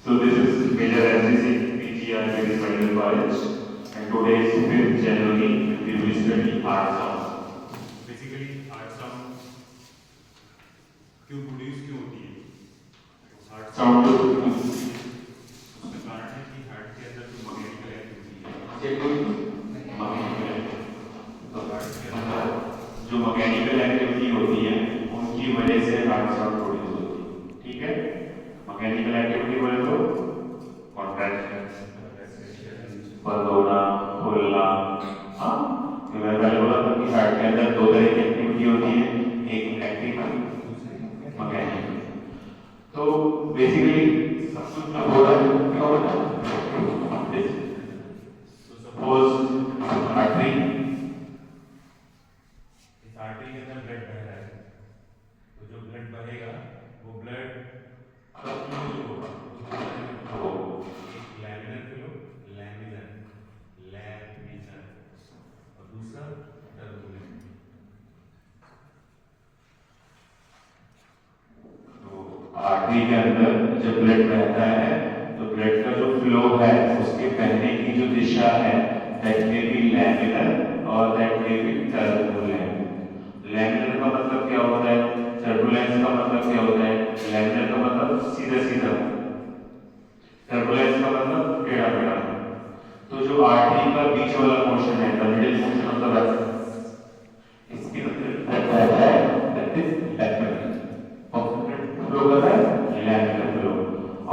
So this is Major MCC PGR Ladies Medical College, and today is 5th January. We will study art sound. Basically heart sound क्यों produce क्यों होती है? Heart Sound उसका कारण है कि heart के अंदर जो मैकेनिकल एक्टिविटी जो मैकेनिकल एक्टिविटी होती है उनकी वजह से हार्ट साउंड प्रोड्यूस होती है। ठीक है, मैकेनिकल एक्टिविटी बोले तो कॉन्ट्रैक्शन, बंद होना, खोलना। हाँ, तो मैंने पहले बोला था कि हार्ट के अंदर दो तरह की एक्टिविटी होती है, एक एक्टिव, मैकेनिकल। तो बेसिकली सब कुछ जो हो रहा है क्या होता है? सपोज आर्टरी के अंदर ब्लड बह रहा है, तो जो ब्लड बहेगा वो ब्लड लैमिनर फ्लो, लैमिनर और दूसरा टर्बुलेंट। तो आर्टरी के अंदर जब ब्लड बहता है तो ब्लड का जो फ्लो है उसके बहने की जो दिशा है दैट मे बी लैमिनर और that may be turbulent. Laminar का मतलब क्या होता है, टर्बुलेंस का मतलब क्या होता है? लैमिनर का मतलब सीधा सीधा, टर्बुलेंस का मतलब टेढ़ा टेढ़ा। तो जो आर्टरी का बीच वाला पोर्शन है, the middle portion of the vessel, इसके अंदर बहता है दैट इज लैमिनर, फ्लो कर रहा है लैमिनर फ्लो,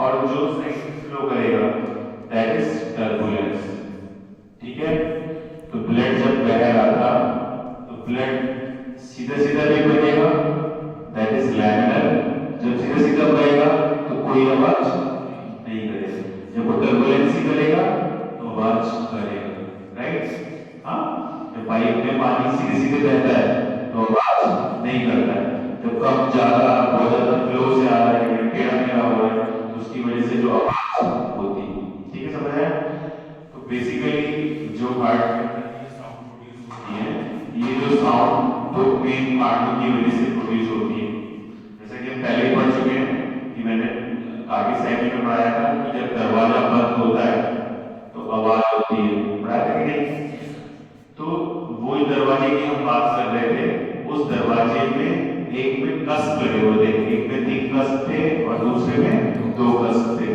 और जो सेकंड फ्लो करेगा दैट इज टर्बुलेंस। ठीक है, तो ब्लड जब बह रहा था तो ब्लड सीधा सीधा भी बहेगा दैट इज लैमिनर, जब सीधा सीधा बहेगा तो कोई आवाज नहीं करेगा, जब वो टर्बुलेंसी करेगा तो आवाज करेगा। राइट? हाँ, जब पाइप में पानी सीधे सीधे बहता है तो आवाज नहीं करता है, जब कम ज्यादा बहुत ज्यादा फ्लो से आ रहा है, टेढ़ा टेढ़ा हो रहा है, तो उसकी वजह से जो आवाज होती है। ठीक है, समझ आया? तो बेसिकली जो हार्ट में साउंड प्रोड्यूस होती है, ये जो साउंड दो मेन कारणों की वजह से प्रोड्यूस होती है। जैसा कि हम पहले ही पढ़ चुके हैं कि मैंने आगे साइड में पढ़ाया था कि जब दरवाजा बंद होता है तो आवाज होती है, पढ़ाया था कि नहीं? तो वो दरवाजे की हम बात कर रहे थे, उस दरवाजे में एक में कस्प लगे हुए थे, एक में 3 कस्प थे और दूसरे में 2 कस्प थे।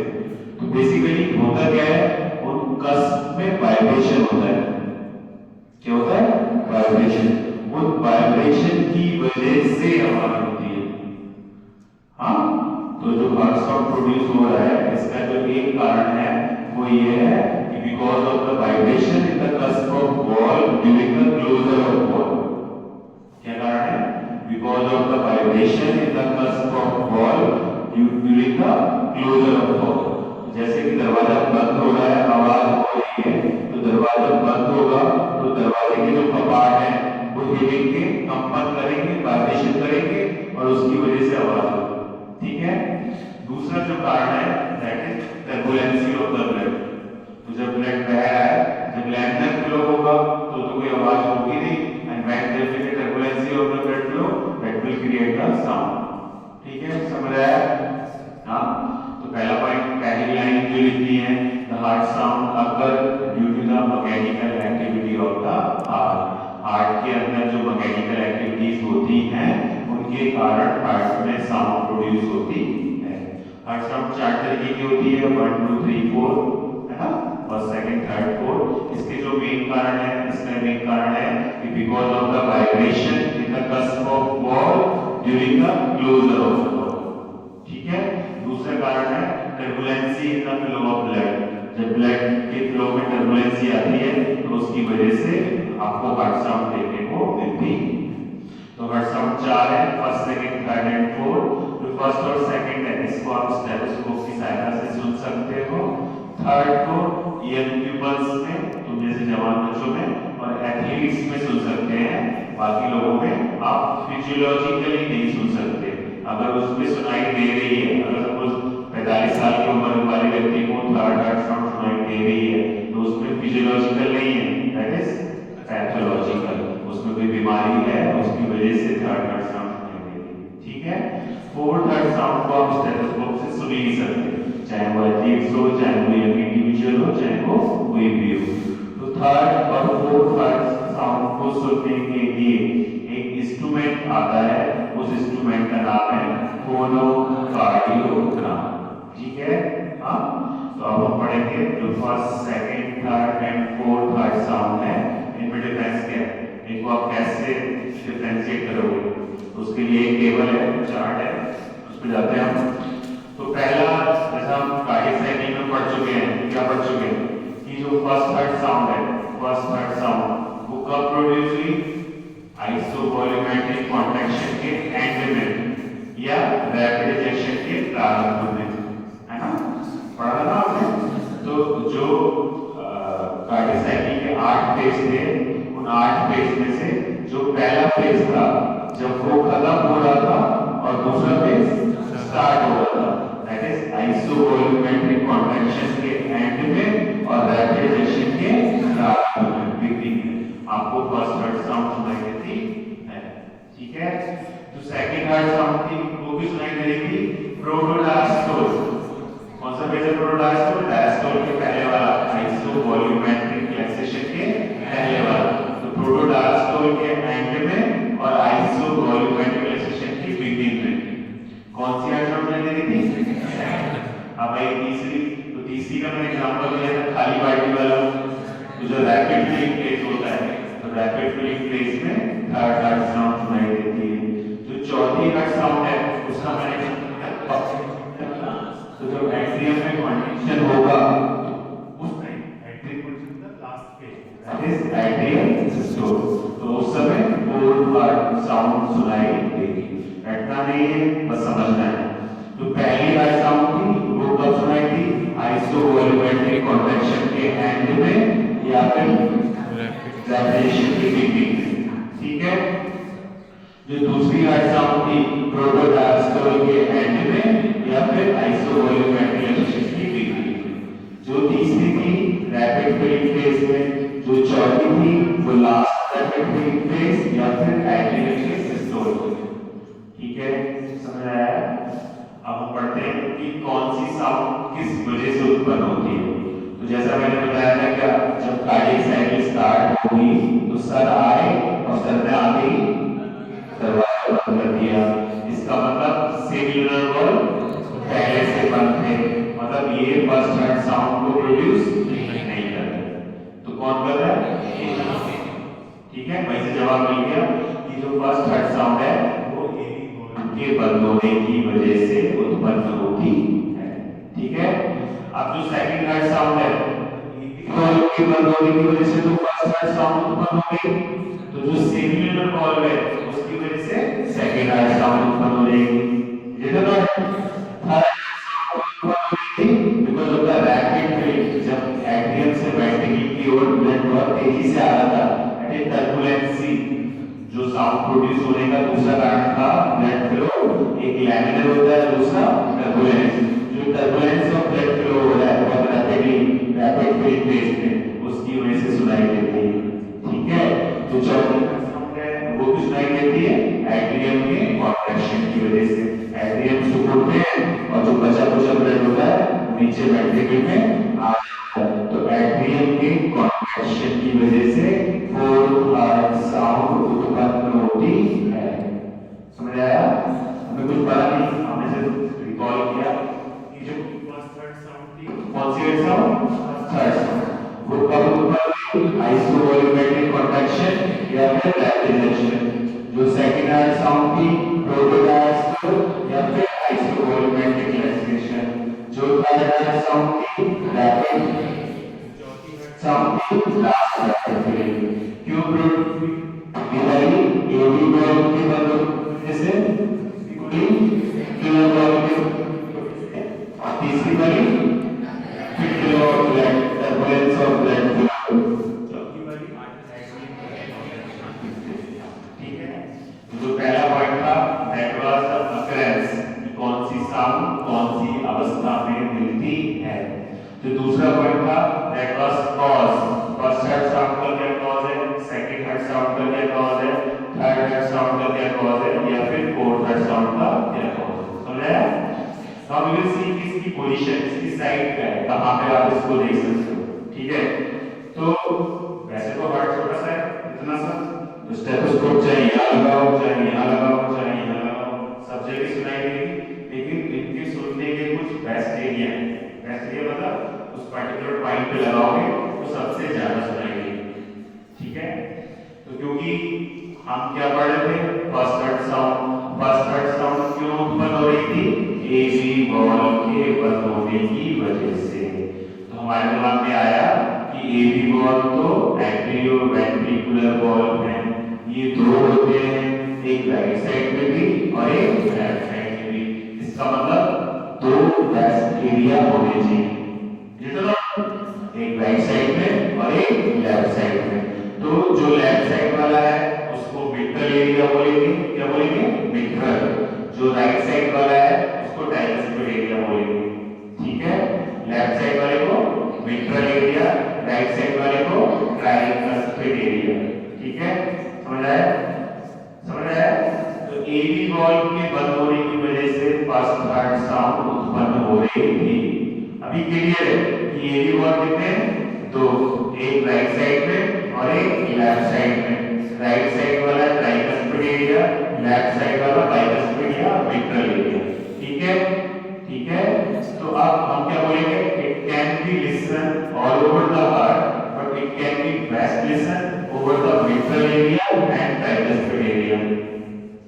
तो बेसिकली होता क्या है, उन कस्प में वाइब्रेशन होता है। क्या होता है? वाइब्रेशन। उन वाइब्रेशन की वजह से आवाज होती है। हाँ, तो जो हार्ट साउंड प्रोड्यूस हो रहा है इसका जो एक कारण है वो ये है कि because of the vibration in the cusp of valve during the closure of valve. क्या कारण है? Because of the vibration in the cusp of valve during the closure of valve. जैसे कि दरवाजा बंद हो रहा है, आवाज हो रही है, तो दरवाजा बंद होगा तो दरवाजे के जो कपाट है वो हिलेंगे, कंपन करेंगे, वाइब्रेशन करेंगे और उसकी वजह से आवाज होगी। ठीक है, दूसरा जो कारण है that is turbulency of the blood. तो जब ब्लड बह रहा है, जब लैमिनर फ्लो होगा तो कोई आवाज होगी नहीं, and when there is turbulency of the blood flow that will create the sound. ठीक है, समझ आया? हाँ, तो पहला पॉइंट, पहली लाइन जो लिखी है, the heart sound occur due to the mechanical activity of the heart. Heart के अंदर जो मैकेनिकल एक्टिविटीज होती हैं उनके कारण हार्ट में साउंड प्रोड्यूस होती है। हार्ट साउंड 4 तरीके की होती है, 1 2 3 4, है ना, फर्स्ट सेकंड थर्ड फोर्थ। इसके जो मेन कारण है, इसका मेन कारण है कि because of the vibration in the cusp of valve during the closure of the valve. ठीक है, दूसरा कारण है turbulency in the flow of blood. जब ब्लड के फ्लो में टर्बुलेंसी आती है तो उसकी वजह से आपको हार्ट साउंड देखने को मिलती है। तो हार्ट साउंड 4 है, first second third and fourth. जो फर्स्ट और सेकंड है इसको आप स्टेथोस्कोप की सहायता से सुन सकते हो। थर्ड को यंग पीपल्स में, तुम जैसे जवान बच्चों में और एथलीट्स में सुन सकते हैं, बाकी लोगों में आप फिजियोलॉजिकली नहीं सुन सकते। अगर उसमें सुनाई दे रही है, अगर सपोज 45 साल की उम्र वाले व्यक्ति को थर्ड हार्ट साउंड सुनाई दे रही है तो उसमें फिजियोलॉजिकल नहीं है, दैट इज पैथोलॉजिकल। उसमें कोई बीमारी है, उसकी वजह से थर्ड हार्ट साउंड सुनाई दे रही है। ठीक है, फोर्थ हार्ट साउंड को आप स्टेथोस्कोप से सुन ही नहीं सकते, चाहे वो एथलीट पढ़ेंगे जो first second third and fourth heart sound है इनमें डिफरेंस क्या है, इनको आप कैसे डिफरेंशिएट करोगे। तो उसके लिए एक टेबल है, चार्ट है, उस पर जाते हैं हम। तो पहला जैसा हम कार्डियक साइकिल में पढ़ चुके हैं, क्या पढ़ चुके हैं कि जो फर्स्ट हर्ट साउंड है, फर्स्ट हर्ट साउंड वो कब प्रोड्यूस हुई, आइसोवॉल्यूमेट्रिक कॉन्ट्रैक्शन के एंड में या रैपिड इजेक्शन के प्रारंभ में, है ना, पढ़ा ना आपने। तो जो कार्डियक साइकिल के 8 फेज थे, उन 8 फेज में से जो पहला फेज था जब वो खत्म हो रहा था और दूसरा फेज स्टार्ट हो रहा था, दैट इज आइसोवॉल्यूमेट्रिक कॉन्ट्रैक्शन के एंड में और रैपिड इजेक्शन के प्रारंभ में, बिगिनिंग में आपको फर्स्ट हर्ट साउंड सुनाई देती है, ठीक है। जो सेकंड हर्ट साउंड थी वो भी सुनाई दे रही थी, प्रोटोडायस्टोल। कौन सा फेज है प्रोटोडायस्टोल, डायस्टोल के पहले वाला, आइसोवॉल्यूमेट्रिक रिलैक्सेशन के पहले वाला। तो प्रोटोडायस्टोल के एंड में और आइसोवॉल्यूमेट्रिक रिलैक्सेशन की बिगिनिंग में कौन सी हर्ट साउंड सुनाई दे रही थी। अब भाई तीसरी, तो तीसरी का मैंने एग्जांपल दिया था खाली बाल्टी वाला, तो जो रैपिड फिलिंग फेज होता है, तो रैपिड फिलिंग फेज में थर्ड हर्ट साउंड सुनाई देती है। जो चौथी हर्ट साउंड है उसका मैंने तो जब एट्रियम में कॉन्ट्रैक्शन होगा उस time atrium position the last phase, that is atrium systole, तो उस समय फोर्थ हर्ट साउंड सुनाई देगी। रटना नहीं है, बस समझना है। तो पहली हर्ट साउंड थी वो कब सुनाई थी, आइसोवॉल्यूमेट्रिक कॉन्ट्रैक्शन के एंड में या फिर रैपिडेशन की बिगिनिंग में, ठीक है। जो दूसरी हर्ट साउंड थी प्रोटोडायस्टोल के एंड में या फिर आइसोवॉल्यूमेट्रिक रिलैक्सेशन की बिगिनिंग में। जो तीसरी थी रैपिड फिलिंग फेज में, जो चौथी थी वो लास्ट रैपिड फिलिंग फेज या फिर एट्रियल सिस्टोल, ठीक है, समझ आया। अब हम पढ़ते हैं कि कौन सी साउंड किस वजह से उत्पन्न होती है। तो जैसा मैंने बताया था क्या, जब कार्डियक साइकिल स्टार्ट होगी तो सर आए और सर ने आते ही दरवाजा बंद कर दिया, इसका मतलब सेल्यूलर वॉल पहले से बंद थे, मतलब ये फर्स्ट हर्ट साउंड को प्रोड्यूस नहीं कर रहे। तो कौन कर रहा है, ठीक है, वहीं से जवाब मिल गया कि जो फर्स्ट हर्ट साउंड है वो के बंद होने की वजह से उत्पन्न होती है, ठीक है। अब जो सेकंड हर्ट साउंड है कॉल के बंद होने की वजह से तो फर्स्ट हर्ट साउंड उत्पन्न हो गई, तो जो सेल्यूलर कॉल है उसकी वजह से सेकंड हर्ट साउंड उत्पन्न हो जाएगी। ये तो थर्ड हर्ट साउंड उत्पन्न हो गई because of the rapid filling, जब एट्रियम से वेंट्रिकल की ओर ब्लड बहुत तेजी से आ रहा था, दैट इज टर्बुलेंसी। जो साउंड प्रोड्यूस होने का दूसरा कारण था ब्लड फ्लो, एक लैमिनर होता है, दूसरा टर्बुलेंस। जो टर्बुलेंस ऑफ ब्लड फ्लो हो रहा है बहुत रैपिडली रैपिड फिलिंग फेज में, उसकी वजह से सुनाई देती है, ठीक है। तो चौथी साउंड है वो भी सुनाई देती है एट्रियम के कॉन्ट्रैक्शन की वजह से, एट्रियम सिकुड़ते हैं और जो बचा कुचा ब्लड होता है नीचे वेंट्रिकल में आ जाता है, तो एट्रियम के कॉन्ट्रैक्शन की वजह से फोर्थ हर्ट साउंड उत्पन्न होती है। समझ आया, हमें कुछ पता नहीं, हमने सिर्फ रिकॉल किया कि जो फर्स्ट हर्ट साउंड थी कौन सी हर्ट साउंड, थर्ड साउंड, वो कब उत्पन्न हुई, आइसोवॉल्यूमेट्रिक कॉन्ट्रैक्शन या फिर रैपिड इजेक्शन। जो सेकंड हर्ट साउंड थी प्रोटोडायस्टोल या फिर आइसोवॉल्यूमेट्रिक रिलैक्सेशन। जो थर्ड हर्ट साउंड थी रैपिड साउंड थी लास्ट रैपिड फिलिंग। क्यों प्रोड्यूस हुई, एडी बॉल के बंद जैसे क्लोर बॉल के, तीसरी वाली fit of blood, turbulence of blood flow, चौथी वाली ठीक है। जो पहला पॉइंट था दैट वाज द अकरेंस, कौन सी साउंड कौन सी अवस्था में मिलती है। जो दूसरा पॉइंट था that was cause, first heart sound का क्या कॉज है, सेकंड हर्ट साउंड का क्या कॉज है, थर्ड हर्ट साउंड का क्या कॉज है या फिर फोर्थ हर्ट साउंड का क्या कॉज है। समझा। नाउ वी विल सी कि इसकी पोजीशन, इसकी साइड क्या है, कहां पे आप इसको देख सकते हो, ठीक है। तो वैसे तो हार्ट छोटा सा है, इतना सा, तो स्टेथोस्कोप चाहे यहाँ लगाओ चाहे यहाँ लगाओ चाहे यहाँ लगाओ, सब जगह सुनाई देगी, लेकिन इनके सुनने के कुछ बेस्ट एरिया है, बेस्ट एरिया मतलब उस पे लगाओगे तो सबसे ज्यादा सुनाई देगी। ठीक है, तो क्योंकि हम क्या पढ़ रहे थे, फर्स्ट थर्ड साउंड क्यों उत्पन्न हो रही थी, ए बी वॉल के बंद होने की वजह से। तो हमारे दिमाग में आया कि ए बी वॉल तो एट्रियो वेंट्रिकुलर वॉल है, ये दो होते हैं, एक राइट साइड में भी और एक लेफ्ट साइड में भी। इसका मतलब दो वेस्ट एरिया होने चाहिए, ये तो एक राइट साइड में और एक लेफ्ट साइड में। तो जो लेफ्ट साइड वाला है उसको मिट्रल एरिया बोलेंगे, क्या बोलेंगे, मिट्रल। जो राइट साइड वाला है उसको ट्राइकस्पिड एरिया बोलेंगे। ठीक है, लेफ्ट साइड वाले को मिट्रल एरिया, राइट साइड वाले को ट्राइकस्पिड एरिया। ठीक है, समझ आया, समझ आया। तो एबी वॉल के बंद होने की वजह से फर्स्ट थर्ड साउंड उत्पन्न हो रही थी। अभी क्लियर है कि एबी वॉल कितने हैं, दो, एक राइट साइड में और एक लेफ्ट साइड में। राइट साइड वाला ट्राइकस्पिड एरिया, लेफ्ट साइड वाला बाइकस्पिड या मिट्रल एरिया। ठीक है, ठीक है। तो अब हम क्या बोलेंगे, it can B listen all over the heart but it can B best listen over the mitral area and tricuspid area.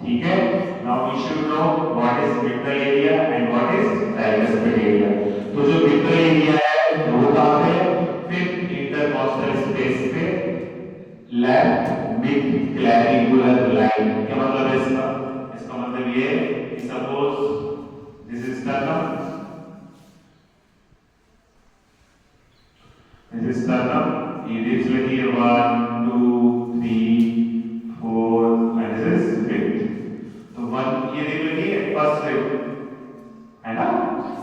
ठीक है, now we should know what is mitral area and what is tricuspid area. तो जो mitral area है वो कहाँ पे है, fifth intercostal space पे, लेफ्ट मिड क्लैविकुलर लाइन। क्या मतलब है इसका, इसका मतलब ये कि suppose this is sternum, this is sternum, ये ribs लगी है 1 2 3 4 and this is fifth। तो वन ये रिब लगी है फर्स्ट रिब है ना,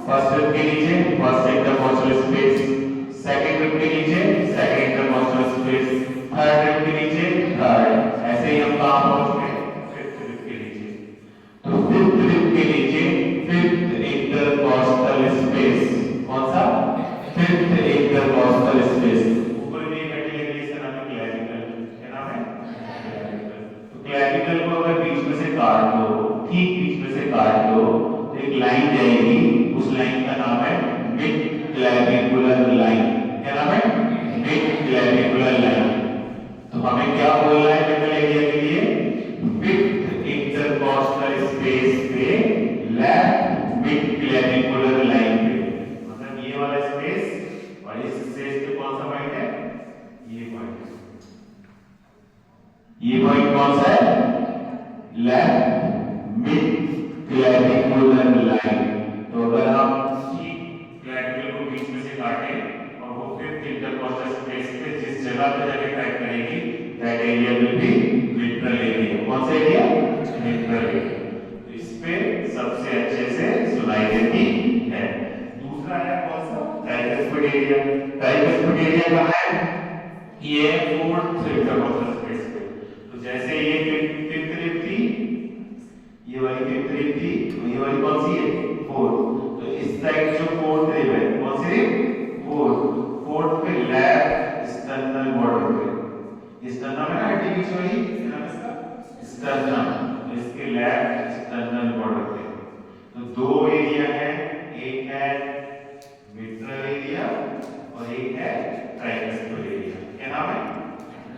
फर्स्ट रिब के नीचे first intercostal space, second rib के नीचे second intercostal space, third rib के नीचे थर्ड। ऐसे ही हम कहां पहुंच गए, फिफ्थ रिब के नीचे। तो फिफ्थ रिब के नीचे फिफ्थ इंटरकॉस्टल स्पेस, कौन सा, फिफ्थ इंटरकॉस्टल स्पेस। क्लैविकल को अगर बीच में से काट दो, ठीक बीच में से काट दो तो एक लाइन जाएगी, उस लाइन का नाम है मिड क्लैविकुलर लाइन। क्या नाम है, मिड क्लैविकुलर लाइन। तो हमें क्या बोलना है मिडल एरिया के लिए, फिफ्थ इंटरकॉस्टल स्पेस पे लेफ्ट मिड क्लैविकुलर लाइन पे, मतलब ये वाला स्पेस और इस स्पेस पे कौन सा पॉइंट है, ये पॉइंट। ये पॉइंट कौन सा है, लेफ्ट मिड क्लैविकुलर लाइन। तो अगर हम क्लैविकल को बीच में से काटें और वो फिफ्थ इंटरकॉस्टल स्पेस पे जिस जगह पे जाके टाइप करेगी, that area will be mitral area. कौन सा एरिया, मिट्रल एरिया। तो इस पे सबसे अच्छे से सुनाई देती है। दूसरा है कौन सा, ट्राइकस्पिड एरिया। ट्राइकस्पिड एरिया कहां है, ये फोर्थ इंटरकॉस्टल स्पेस पे। तो जैसे ये फिफ्थ रिब थी, ये वाली फिफ्थ रिब थी, तो ये वाली कौन सी है, फोर्थ। तो इस साइड जो फोर्थ रिब है, कौन सी रिब, फोर्थ। फोर्थ पे लेफ्ट स्टर्नल बॉर्डर पे, स्टर्नम है ना हड्डी बीच वाली, क्या नाम है इसका, स्टर्नम। तो इसके लेफ्ट स्टर्नल बॉर्डर पे तो दो एरिया है, एक है मिट्रल एरिया और एक है ट्राइकस्पिड एरिया। क्या नाम है,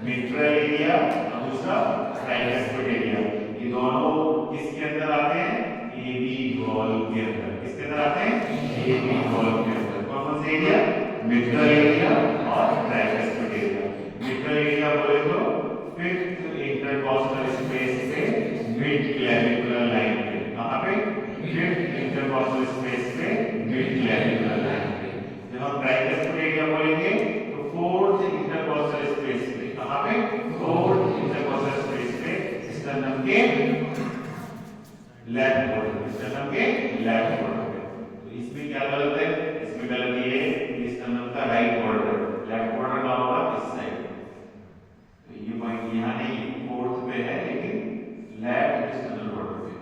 मिट्रल एरिया और दूसरा ट्राइकस्पिड एरिया। ये दोनों किसके अंदर आते हैं, एबी वॉल के अंदर। किसके अंदर आते हैं, एबी वॉल के अंदर। कौन कौन से एरिया, मिट्रल एरिया और ट्राइकस्पिड एरिया। मिट्रल एरिया बोले तो फिफ्थ इंटरकॉस्टल स्पेस पे मिड क्लैविकुलर लाइन पे, कहां पे, फिफ्थ इंटरकॉस्टल स्पेस पे मिड क्लैविकुलर लाइन पे। जब हम ट्राइकस्पिड एरिया बोलेंगे तो फोर्थ इंटरकॉस्टल स्पेस पे, कहां पे, फोर्थ इंटरकॉस्टल स्पेस पे, स्टर्नम के लेफ्ट बॉर्डर, स्टर्नम के लेफ्ट बॉर्डर पे। तो इसमें क्या गलत है, इसमें गलत ये है कि स्टर्नम का राइट बॉर्डर, लेफ्ट बॉर्डर का होगा इस साइड। तो ये पॉइंट यहां नहीं, फोर्थ पे है लेकिन लेफ्ट स्टर्नल बॉर्डर पे।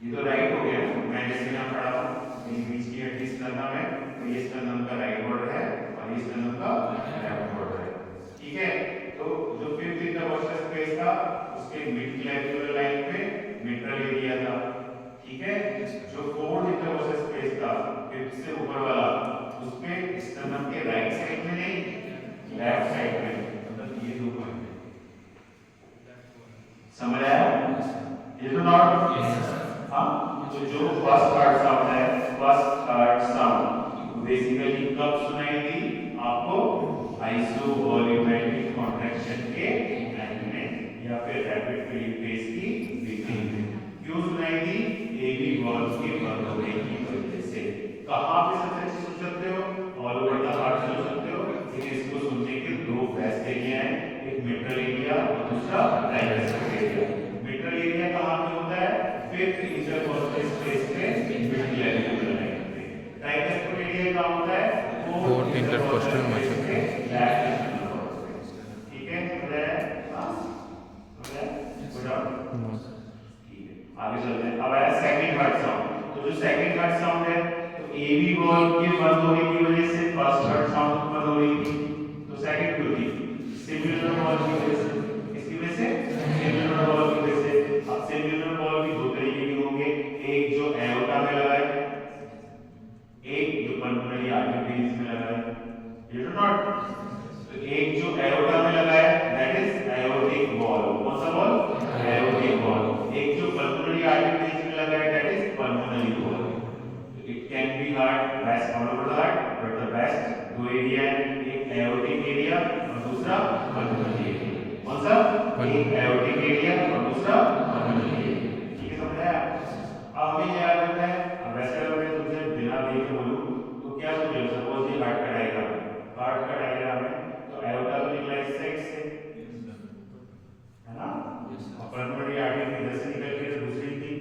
ये तो राइट हो गया, मैं जिसमें यहां खड़ा हूं, ये बीच की हड्डी स्टर्नम है, तो ये स्टर्नम का राइट बॉर्डर है और ये स्टर्नम का लेफ्ट बॉर्डर है। ठीक है, तो जो फिफ्थ इंटरकॉस्टल स्पेस था उसके मिड क्लैविकुलर लाइन पे मिट्रल एरिया था। ठीक है, जो फोर्थ इंटरकॉस्टल स्पेस था फिफ्थ से ऊपर वाला, उसपे स्टर्नम के राइट साइड कहाँ पे सबसे अच्छे सुन सकते हो? ऑल ओवर द हार्ट सुन सकते हो। लेकिन इसको सुनने के दो बेस्ट एरिया हैं, एक मिडल एरिया और दूसरा ट्राइजेमिक एरिया। मिडल एरिया कहाँ पे होता है? फिफ्थ इंटरकॉस्टल स्पेस पे मिड क्लैविकुलर लाइन पे। ट्राइजेमिक एरिया कहाँ होता है? फोर्थ इंटरकॉस्टल मसल पे लेफ्ट। ठीक है, समझ आया? हां समझ आया? Good job. ठीक है, आगे चलते हैं। अब आया सेकंड हार्ट साउंड। तो जो सेकंड हार्ट साउंड है, तो एबी वॉल के बंद होने की वजह से फर्स्ट हार्ट साउंड बंद हो रही थी, तो सेकंड क्यों थी? सिमिलर वॉल की वजह से। इसकी वजह से सिमिलर वॉल की वजह से। अब सिमिलर वॉल भी दो तरीके के होंगे, एक जो एओर्टा में लगा है, एक जो पल्मोनरी आर्टरीज में लगा है। यू डू नॉट, तो एक जो एओर्टा में लगा है दैट इज एओर्टिक वॉल। कौन सा वॉल? Aortic wall. एक जो पल्मोनरी आर्टरीज में लगा है that is pulmonary wall. It can B heart best all over the heart, but the best दो एरिया है, एक एओर्टिक एरिया और दूसरा पल्मोनरी एरिया। कौन सा? एक एओर्टिक एरिया और दूसरा पल्मोनरी एरिया। ठीक है, समझ आया? अब हमें याद रखना है। अब वैसे अगर मैं तुमसे बिना देखे बोलूं तो क्या सोचो? सपोज ये हार्ट का डायग्राम है, हार्ट का डायग्राम है, तो एओर्टा तो निकला इस साइड से, है ना? और पल्मोनरी आर्टरी इधर से निकल के दूसरी थी,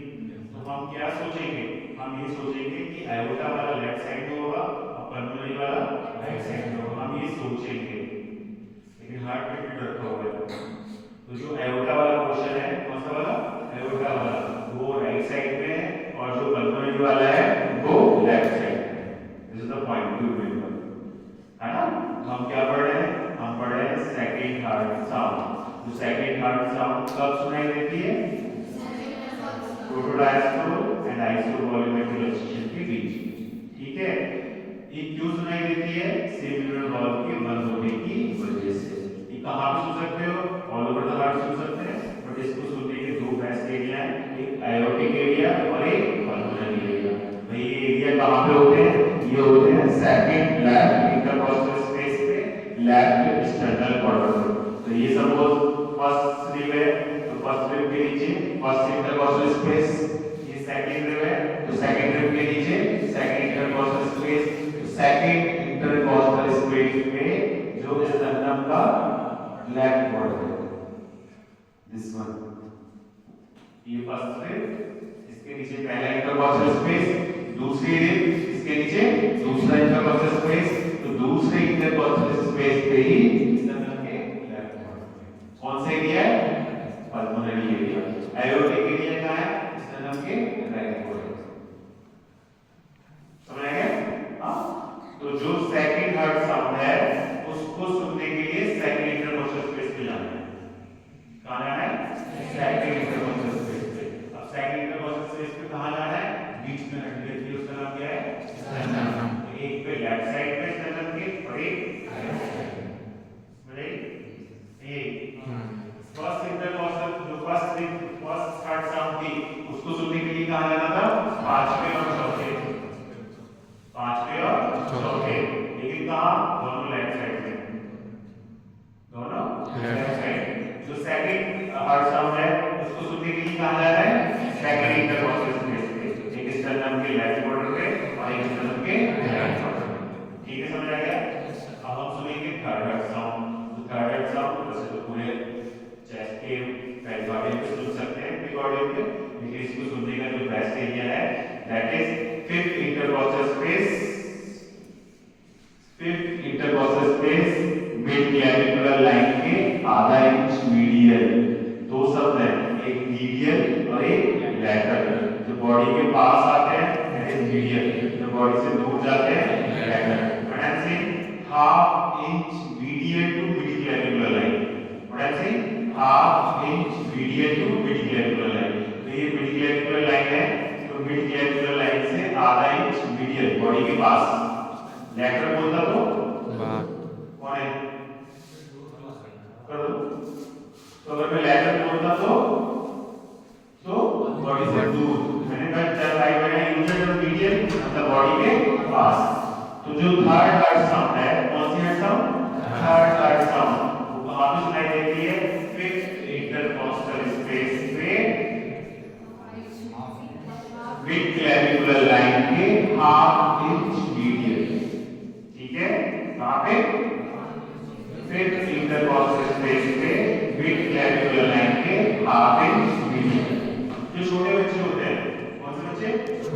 तो हम क्या सोचेंगे? हम ये सोचेंगे कि एओर्टा वाला लेफ्ट साइड में होगा और पल्मोनरी वाला राइट साइड में होगा। हम ये सोचेंगे, लेकिन हार्ट में फिट रखा हुआ है। तो जो एओर्टा वाला पोर्शन है, कौन सा वाला? एओर्टा वाला, वो राइट साइड में है और जो पल्मोनरी वाला है वो लेफ्ट साइड में है। This is the point two remember, है ना? हम क्या पढ़ रहे हैं? हम पढ़ रहे हैं सेकंड हार्ट साउंड। जो सेकंड हार्ट साउंड कब सुनाई देती है? प्रोटोडायस्टोल एंड आइसोल वॉल्यूमेट्रिक एक्सचेंज के बीच। ठीक है, ये क्यों सुनाई देती है? सेमिनल वॉल्व के बंद होने की वजह से। ये कहां पे सुन सकते हो? ऑल ओवर द हार्ट सुन सकते हैं, बट इसको सुनने के दो बेस्ट एरिया हैं, एक एओर्टिक एरिया और एक पल्मोनरी एरिया। भाई ये एरिया कहां पे होते हैं? ये होते हैं सेकंड लेफ्ट इंटरकॉस्टल स्पेस पे, लेफ्ट एक्सटर्नल कॉर्डर पे। तो ये सपोज फर्स्ट रिब है, तो फर्स्ट रिब के नीचे फर्स्ट इंटरकॉस्टल स्पेस, ये सेकंड रिब है, तो सेकंड रिब के नीचे सेकंड इंटरकॉस्टल स्पेस, तो सेकंड इंटरकॉस्टल स्पेस में जो स्टर्नम का लेफ्ट बॉर्डर है, दिस वन, ये फर्स्ट रिब, इसके नीचे पहला इंटरकॉस्टल स्पेस, दूसरी रिब, इसके नीचे दूसरा इंटरकॉस्टल स्पेस, तो दूसरे इंटरकॉस्टल स्पेस पे ही स्टर्नम के लेफ्ट बॉर्डर। कौन सा एरिया है? Pulmonary area. एओर्टिक एरिया कहां है? स्टर्नम के राइट बॉर्डर। समझ आ गया? हां, तो जो सेकंड हार्ट साउंड है उसको सुनने के लिए सेकंड इंटरकॉस्टल स्पेस पे जाना है। कहां जाना है? सेकंड इंटरकॉस्टल स्पेस पे। अब सेकंड इंटरकॉस्टल स्पेस पे कहां जाना है? बीच में हड्डी रहती है, उसका नाम क्या है? स्टर्नम। एक पे लेफ्ट साइड पे स्टर्नम के और एक राइट साइड पे। समझे? ये फर्स्ट इंटरकॉस्टल जो फर्स्ट हार्ट साउंड थी उसको सुनने के लिए कहां जाना था? पांचवें और चौथे, पांचवें और चौथे। लेकिन कहां? दोनों लेफ्ट साइड में, दोनों लेफ्ट साइड। जो सेकंड हार्ट साउंड है उसको सुनने के लिए कहां जाना है? सेकंड इंटरकॉस्टल स्पेस पे, एक स्टर्नम के लेफ्ट बॉर्डर पे और एक स्टर्नम के राइट बॉर्डर पे। ठीक है, समझ आ गया? अब हम सुनेंगे थर्ड हार्ट साउंड। तो थर्ड हार्ट साउंड वैसे तो पूरे चेस्ट के पेरिकार्डियम पे सुन सकते हैं, एपिकार्डियम पे, लेकिन इसको सुनने का जो बेस्ट एरिया है that is fifth intercostal space, fifth intercostal space mid clavicular line के आधा इंच मीडियल। दो शब्द हैं, एक मीडियल और एक लैटरल। जो बॉडी के पास आते हैं दैट इज मीडियल, जो बॉडी से दूर जाते हैं lateral. What I am saying, half inch medial to mid clavicular line. What I am saying, half inch medial to mid clavicular line. तो ये मिड क्लैविकुलर लाइन है, तो मिड क्लैविकुलर लाइन से आधा इंच मीडियल बॉडी के पास। Lateral बोलता तो कौन है? कर दो। तो अगर मैं लैटरल बोलता तो बॉडी से दूर, मैंने कहा चल भाई मैंने यूज्ड द मीडियल मतलब बॉडी के पास। तो जो थर्ड हार्ट साउंड है, कौन सी heart sound? Third heart sound. वो कहां पे सुनाई देती है? फिफ्थ इंटरकॉस्टल स्पेस पे मिड क्लैविकुलर लाइन के हाफ इंच मीडियन, ठीक है, कहां पे, फिर इंटरकॉस्टल स्पेस पे मिड क्लैविकुलर लाइन के हाफ इंच मीडियन। जो छोटे बच्चे होते हैं, कौन से बच्चे,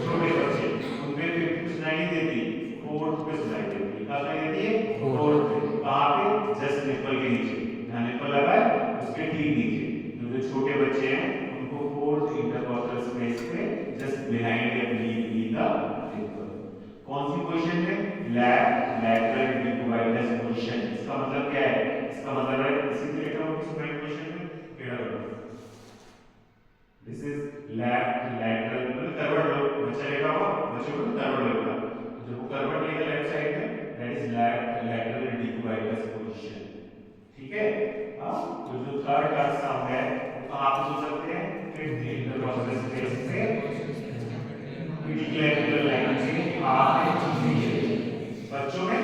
छोटे बच्चे, उनपे फिफ्थ सुनाई नहीं देती, फोर्थ पे सुनाई देती है, कहां सुनाई देती है, फोर्थ पे, कहां पे, जस्ट निप्पल के नीचे, जहां निप्पल लगा है उसके ठीक नीचे। जो छोटे बच्चे हैं उनको फोर्थ इंटरकॉस्टल स्पेस पे जस्ट बिहाइंड या ली का निप्पल। कौन सी पोजीशन में, लैटरल डिकोवाइटस पोजीशन। इसका मतलब क्या है, इसका मतलब है इसी से लिखा हुआ किस पोजीशन में, टेढ़ा करो, दिस इज लैटरल मतलब करवट लो, बच्चा लेटा हुआ, बच्चे को करवट लेगा, जब वो करवट लेगा लेफ्ट साइड में, दैट इज लैटरल डिकोवाइटस पोजीशन, ठीक है। हां, तो जो थर्ड टर्म साउंड है वो कहां पे सुन सकते हैं, फिफ्थ इंटरकॉस्टल स्पेस पे क्लैविकुलर लाइन से हाफ इंच नीचे, बच्चों में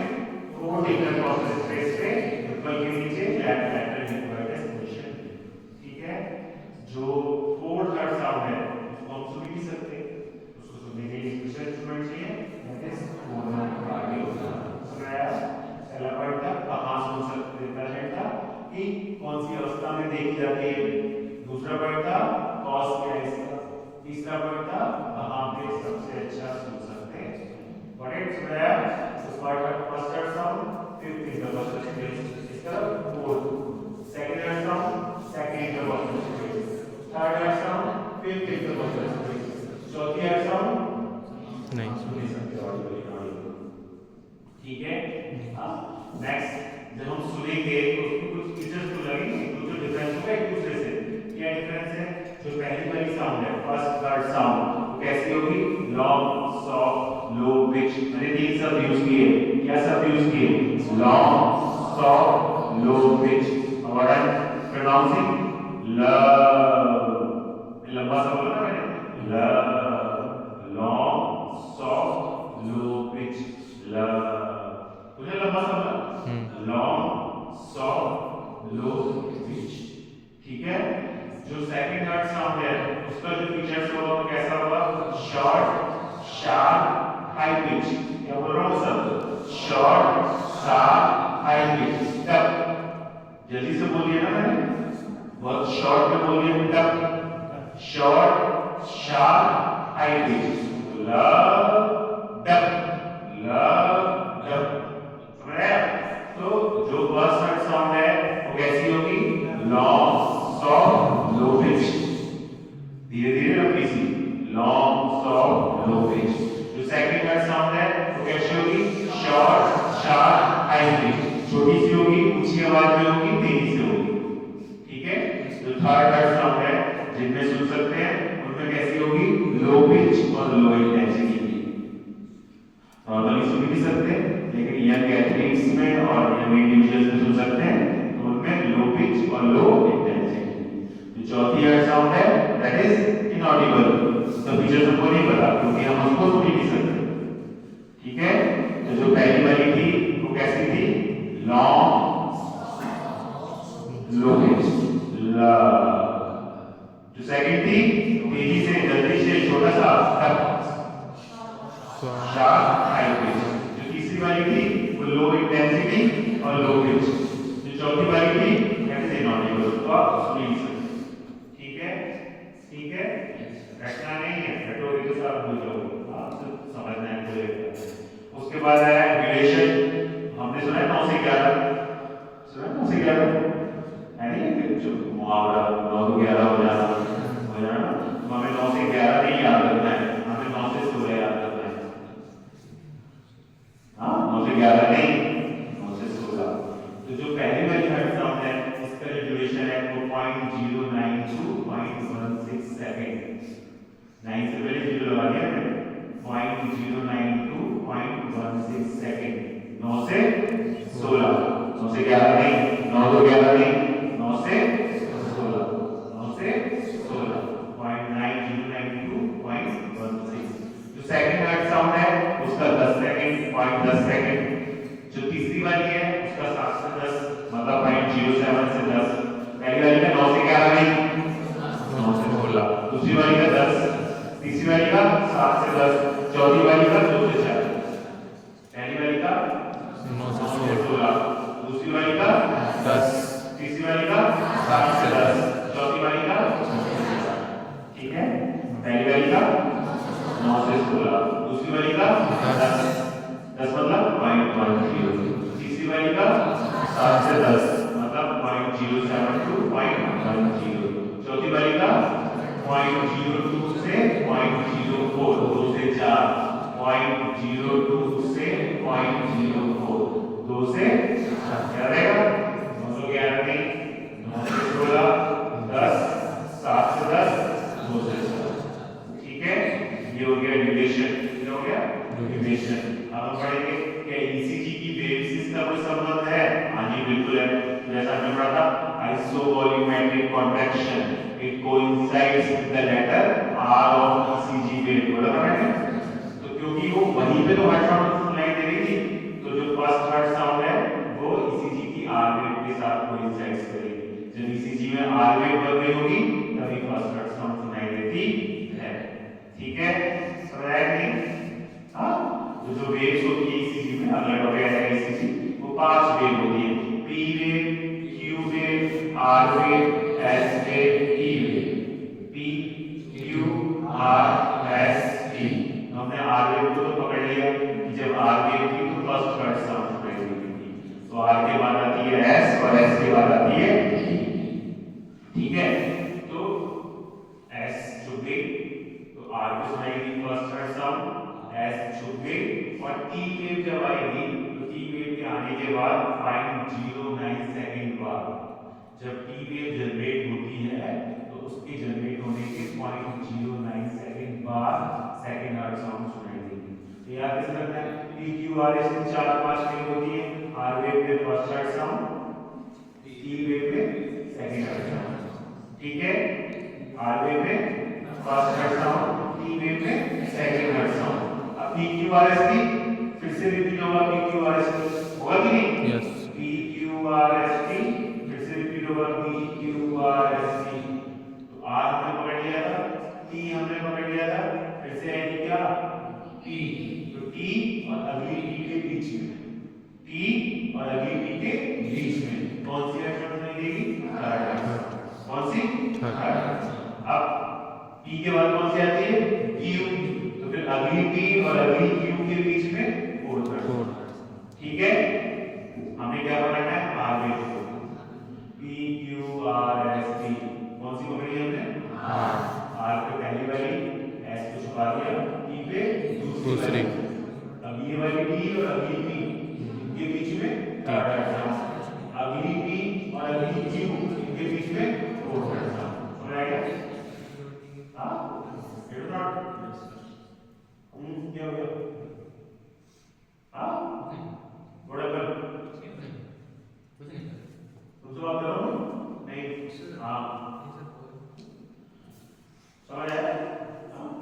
फोर्थ इंटरकॉस्टल स्पेस पे निप्पल के नीचे लैटरल डिकोवाइटस पोजीशन, ठीक है। जो फोर्थ थर्ड साउंड है उसको हम सुन नहीं सकते, उसको सुनने के लिए स्पेशल इंस्ट्रूमेंट चाहिए, दैट इज फोनोकार्डियो। सुनाया, पहला पॉइंट था कहां सुन सकते हैं, पहला था कि कौन सी अवस्था में देखी जाती है, दूसरा पॉइंट था कॉज क्या है इसका, तीसरा पॉइंट था कहां पे सबसे अच्छा सुन सकते हैं। व्हाट इज सुनाया, part of first third sound, fifth intercostal space, इसका fourth, second third sound, second intercostal space, third third sound, fifth intercostal space, चौथी थर्ड साउंड नहीं सुन सकते ऑडियो, ठीक है। हां, नेक्स्ट जब हम सुनेंगे तो उसमें कुछ फीचर्स तो लगेंगे, कुछ डिफरेंस होगा एक दूसरे से। क्या डिफरेंस है, जो पहली वाली साउंड है फर्स्ट थर्ड साउंड वो कैसी होगी, लॉन्ग सॉफ्ट लो पिच, मैंने तीन शब्द यूज किए, क्या शब्द यूज किए, लॉन्ग सॉफ्ट लो पिच, और आई एम प्रोनाउंसिंग लव, लंबा सा बोला ना मैंने, love, long soft low pitch, love, मुझे लंबा सा बोला, लॉन्ग सॉफ्ट लो पिच, ठीक है। जो सेकंड थर्ड साउंड है उसका जो फीचर्स होगा वो कैसा होगा, शॉर्ट शार्प हाई पिच, क्या बोल रहा हूं सब, short sharp high pitch, tup, जल्दी से बोलिए ना, मैंने बहुत शॉर्ट में बोलिए, tup, short sharp high pitch, lub dub, lub dub, समझ रहे हैं। तो जो फर्स्ट थर्ड साउंड है वो कैसी होगी, लॉन्ग सॉफ्ट लो पिच, धीरे धीरे लंबी सी, लॉन्ग सॉफ्ट लो पिच। जो सेकंड थर्ड साउंड है वो कैसी होगी, शॉर्ट शार्प हाई पिच, छोटी सी होगी, ऊंची आवाज में होगी, तेजी से होगी, ठीक है। जो थर्ड थर्ड साउंड है जिनमें सुन सकते हैं उनमें कैसी होगी, लो पिच और लो इंटेंसिटी की, नॉर्मली सुन नहीं सकते लेकिन यंग एथलीट्स में और यंग इंडिविजुअल्स में सुन सकते हैं, तो उनमें लो पिच और लो इंटेंसिटी। जो चौथी थर्ड साउंड है दैट इज इनऑडिबल, तो फीचर्स हमको नहीं पता क्योंकि हम उसको सुन नहीं सकते, ठीक है। तो जो पहली वाली थी वो कैसी थी, लॉन्ग लो पिच, ला, जो सेकंड थी तेजी से जल्दी से छोटा सा टप, शार्प हाई पिच, जो तीसरी वाली थी वो लो इंटेंसिटी और लो पिच, जो चौथी वाली थी दैट इज इनऑडिबल, तो आप सुन नहीं सकते, ठीक है, ठीक है। रटना नहीं है, रटोगे तो सब भूल जाओगे, आप समझना है मुझे। उसके बाद है ड्यूरेशन, हमने सुना है 9 से 11, सुना है 9 से 11 है नहीं, जो मुहावरा 9 से 11 हो जाना, तो हमें 9 से 11 नहीं याद रखना है, हमें 9 से 16 याद रखना है, हाँ 9 से 11 नहीं, 9 से 16। तो जो पहली वाली थर्ड साउंड है इसका जो ड्यूरेशन है वो 0.09 to 0.16 सेकंड, 9 से पहले जीरो लगा दिया मैंने, 0.09 to 0.16 सेकंड, 9 से 16, 9 से 11 नहीं, 9 से 11 नहीं, 9 से 16, 9 से 16, 0.909 to 0.16। जो सेकंड थर्ड साउंड है उसका 10 सेकंड, 0.10 सेकंड। जो तीसरी वाली है उसका 7 से 10 मतलब 0.07 से 10। पहली वाली का 9 से 11 नहीं, 9 से 16, दूसरी वाली का 10, तीसरी वाली का 7 से 10, चौथी वाली का 2 से 4, पहली वाली का 9 से 9 से 16, 16, दूसरी वाली का 10, तीसरी वाली का 7 से 10, चौथी वाली का, ठीक है, पहली वाली का 9 से 16, दूसरी वाली का 10, 10 मतलब 0.10, तीसरी वाली का 7 से 10 मतलब 0.07 to 0.10, चौथी वाली का 0.02 से 0.04, 2 से 4, 0.02 से 0.04, 2 से क्या रहेगा 911 नहीं, 9 से 16, 10, 7 से 10, 2 से 4, ठीक है, ये हो गया ड्यूरेशन, ये हो गया ड्यूरेशन। अब हम पढ़ेंगे कि ईसीजी की वेवलेंथ का कोई संबंध है? हाँ जी बिल्कुल है, जैसा हमने पढ़ा था आइसोवॉल्यूमेट्रिक contraction it coincides with the letter R of ECG wave, बोला था मैंने, तो क्योंकि वो वहीं पे तो हार्ट साउंड सुनाई दे रही थी, तो जो फर्स्ट हार्ट साउंड है वो ECG की R वेव के साथ कोइंसाइड करेगी, जब ECG में R वेव बढ़ रही होगी तभी फर्स्ट हार्ट साउंड सुनाई देती है, ठीक है, समझ आया कि नहीं? हाँ, तो जो वेव्स होती है ECG में, अगला टॉपिक है ECG, वो 5 वेव होती है, P wave, Q wave, R wave, S wave, E wave, P, Q, R, S, E। हमने R वेव को तो पकड़ लिया कि जब R वेव की तो फर्स्ट हार्ट साउंड सुनाई देगी, तो R के बाद आती है S और S के बाद आती है E, ठीक है, तो S छुप गई तो R को सुनाएगी फर्स्ट हार्ट साउंड, S छुप गई और T वेव जब आएगी तो T वेव के आने के बाद 509 सेकंड बाद जब T वेव जनरेट होती है तो उसके जनरेट होने के 0.09 सेकंड बाद सेकंड हार्ट साउंड सुनाई देगी, तो याद कैसे रखना है, P Q R S की 4-5 वेव होती है, R वेव पे first heart sound, T wave पे सेकंड हार्ट साउंड, ठीक है, R वेव पे first heart sound, T wave पे सेकंड हार्ट साउंड। अब P Q R S की फिर से रिपीट होगा, P Q R S होगा कि नहीं? Yes, P Q R S की फिर से रिपीट होगा, P Q R S की, तो R हमने पकड़ लिया था, T हमने पकड़ लिया था, फिर से आएगी क्या P, तो T और अगली P के बीच में, T और अगली P के बीच में कौन सी अक्षर सुनाई देगी? कौन सी? अब P के बाद कौन सी आती है? Q, तो फिर अगली P और अगली Q के बीच में कोड, ठीक है, हमें क्या पकड़ना है? R wave, P Q R S T, कौन सी पकड़ी हमने? R पे पहली वाली, S को छुपा दिया, T पे दूसरी, अब ये वाली T और अगली P इनके बीच में अगली P और अगली Q इनके बीच में कोड करना, समझ आया? हाँ, इट इज नॉट क्या हो गया? हाँ, बड़ा कर तुमसे बात करो नहीं, हाँ समझ आया?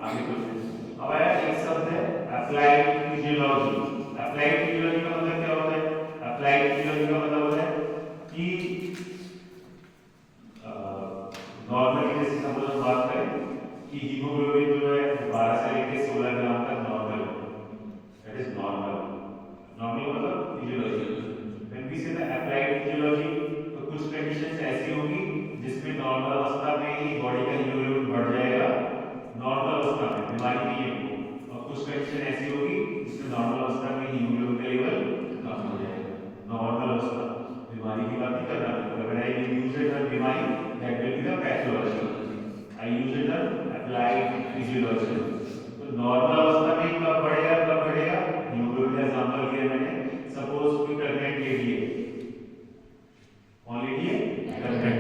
आगे क्वेश्चन अब आया, एक शब्द है अप्लाइड फिजियोलॉजी। अप्लाइड फिजियोलॉजी का मतलब क्या होता है? अप्लाइड फिजियोलॉजी का मतलब होता है कि नॉर्मली जैसे हम लोग बात करें कि हीमोग्लोबिन जो है 12 से लेकर 16 ग्राम तक नॉर्मल है, दैट इज नॉर्मल, नॉर्मल मतलब फिजियोलॉजी। व्हेन वी से द अप्लाइड फिजियोलॉजी, तो कुछ कंडीशंस ऐसी होगी जिसमें नॉर्मल अवस्था में ही बॉडी का हीमोग्लोबिन बढ़ जाएगा, नॉर्मल अवस्था में, बीमारी नहीं है वो, और कुछ कंडीशन ऐसी होगी जिसमें नॉर्मल अवस्था में हीमोग्लोबिन का लेवल कम हो जाएगा। नॉर्मल अवस्था, बीमारी की बात नहीं कर रहा मैं, अगर आई यूज द टर्म बीमारी that will be the pathology, I use the term applied physiology. तो नॉर्मल अवस्था में कब बढ़ेगा, कब बढ़ेगा? हीमोग्लोबिन का एग्जांपल दिया मैंने, सपोज कोई प्रेग्नेंट लेडी है, कौन लेडी है? प्रेग्नेंट,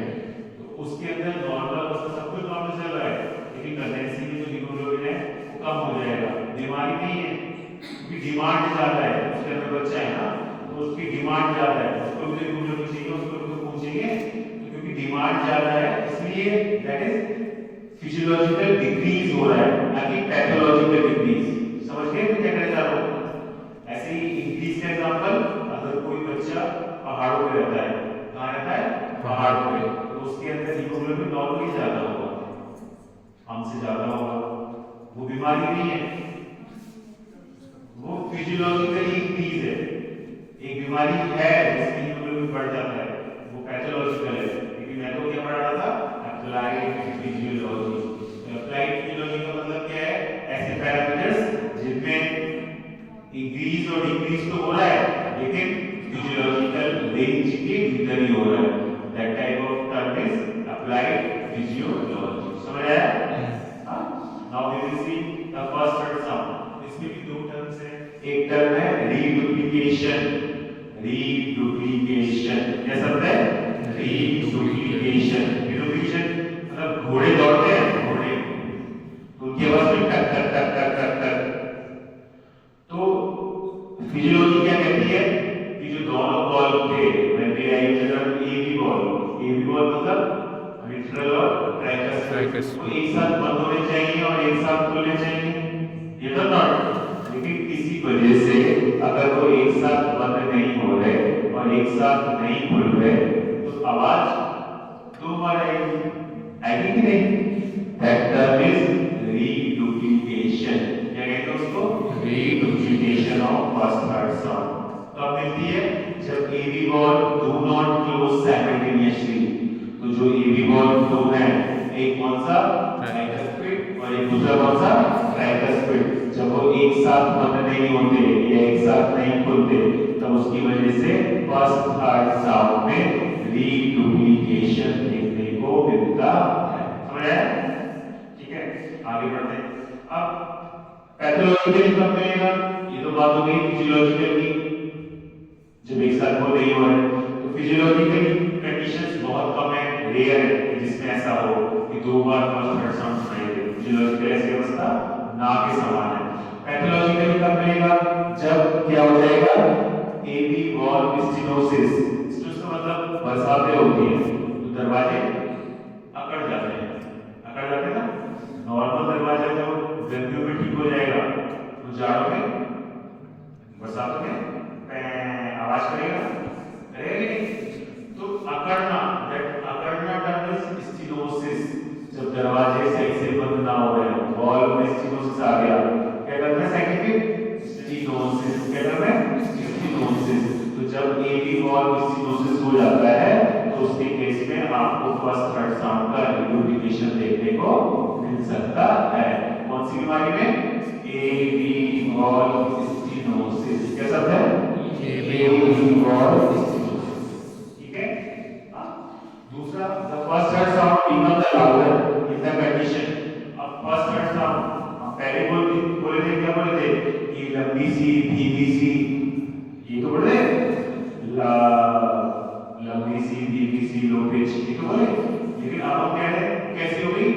तो उसके अंदर नॉर्मल अवस्था सब कुछ नॉर्मल चल रहा है, लेकिन प्रेगनेंसी में जो हीमोग्लोबिन है वो कम हो जाएगा, बीमारी नहीं है, क्योंकि डिमांड ज्यादा है, उसके अंदर बच्चा है ना, तो उसकी डिमांड ज्यादा है, उसको भी हीमोग्लोबिन चाहिए, उसको भी खून चाहिए, तो क्योंकि डिमांड ज्यादा है इसलिए दैट इज फिजियोलॉजिकल डिक्रीज हो रहा है, ना कि पैथोलॉजिकल डिक्रीज। समझ गए मैं क्या कहना चाह रहा हूं? ऐसे ही इंक्रीज का एग्जांपल, अगर कोई बच्चा पहाड़ों पे रहता है, कहां रहता है? पहाड़ों पे, तो उसके अंदर हीमोग्लोबिन नॉर्मली ज्यादा होगा, हमसे ज्यादा होगा, वो बीमारी नहीं है, बीमारी है जिसमें हीमोग्लोबिन बढ़ जाता है वो पैथोलॉजिकल है, लेकिन मैं तो क्या पढ़ा रहा था अप्लाइड फिजियोलॉजी। अप्लाइड फिजियोलॉजी का मतलब क्या है, ऐसे पैरामीटर्स जिनमें इंक्रीज और डिक्रीज तो हो रहा है लेकिन फिजियोलॉजिकल रेंज के भीतर ही हो रहा है। That type of term is applied physiology. समझ आया? हां, now we will see the first third sum. इसमें भी दो टर्म्स हैं, एक टर्म है रीडुप्लीकेशन। रीडुप्लीकेशन क्या शब्द है? रीडुप्लीकेशन। रीडुप्लीकेशन मतलब घोड़े दौड़ते हैं, घोड़े उनकी आवाज में टक टक टक टक टक टक। तो फिजियोलॉजी क्या कहती है कि जो दोनों बॉल थे, मैं भी आई जनरल एबी बॉल मतलब विट्रल और ट्राइकस, वो एक साथ बंद होने चाहिए और एक साथ खुलने चाहिए, ये तो नॉट। लेकिन किसी वजह से अगर वो एक साथ बंद नहीं हो रहे और एक साथ नहीं खुल रहे तो आवाज दो बार आएगी कि नहीं? That term is reduplication. क्या कहते हैं उसको? Reduplication of first third sound. तो अब मिलती है जब AB ball do not close simultaneously. तो जो एबी बॉल दो है, एक कौन सा ट्राइकस्पिड और एक दूसरा कौन सा ट्राइकस्पिड, जब वो एक साथ बंद नहीं होते या एक साथ नहीं खुलते तब उसकी वजह से फर्स्ट थर्ड साउंड में रीडुप्लीकेशन देखने को मिलता है। समझ आया? ठीक है, आगे बढ़ते हैं। अब पैथोलॉजिकली कब मिलेगा? ये तो बात हो गई फिजियोलॉजिकल की, जब एक साथ वो नहीं हो रहे। तो फिजियोलॉजिकली कंडीशंस बहुत कम है, रेयर है जिसमें ऐसा हो कि दो बार फर्स्ट थर्ड साउंड सुनाई दे। फिजियोलॉजिकल ऐसी अवस्था ना के समान है। पैथोलॉजिकली कब मिलेगा? जब क्या हो जाएगा? AB valve stenosis. स्टेनोसिस का मतलब बरसातें होती है तो दरवाजे अकड़ जाते हैं, अकड़ जाते हैं ना। नॉर्मल दरवाजा जो गर्मियों में ठीक हो जाएगा तो जाड़ों में बरसातों में आवाज करेगा, तो अकड़ना, दैट अकड़ना टर्म इज स्टेनोसिस। जब दरवाजे सही से बंद ना हो रहे, वॉल्व में स्टेनोसिस आ गया, क्या करना है साइंटिफिक? स्टेनोसिस। क्या करना है? स्टेनोसिस। तो जब एबी वॉल्व स्टेनोसिस हो जाता है तो उसके केस में आपको फर्स्ट थर्ड साउंड का रीडुप्लीकेशन देखने को मिल सकता है। कौन सी बीमारी में? AB valve stenosis. क्या शब्द है? AB valve stenosis. ठीक है। दूसरा, the first third sound become the louder in the condition. अब फर्स्ट थर्ड साउंड पहले बोले थे, क्या बोले थे कि लंबी सी धीमी सी, ये तो बोले लंबी सी धीमी सी लो पिच, ये तो बोले। लेकिन अब हम कह रहे हैं कैसी हो गई?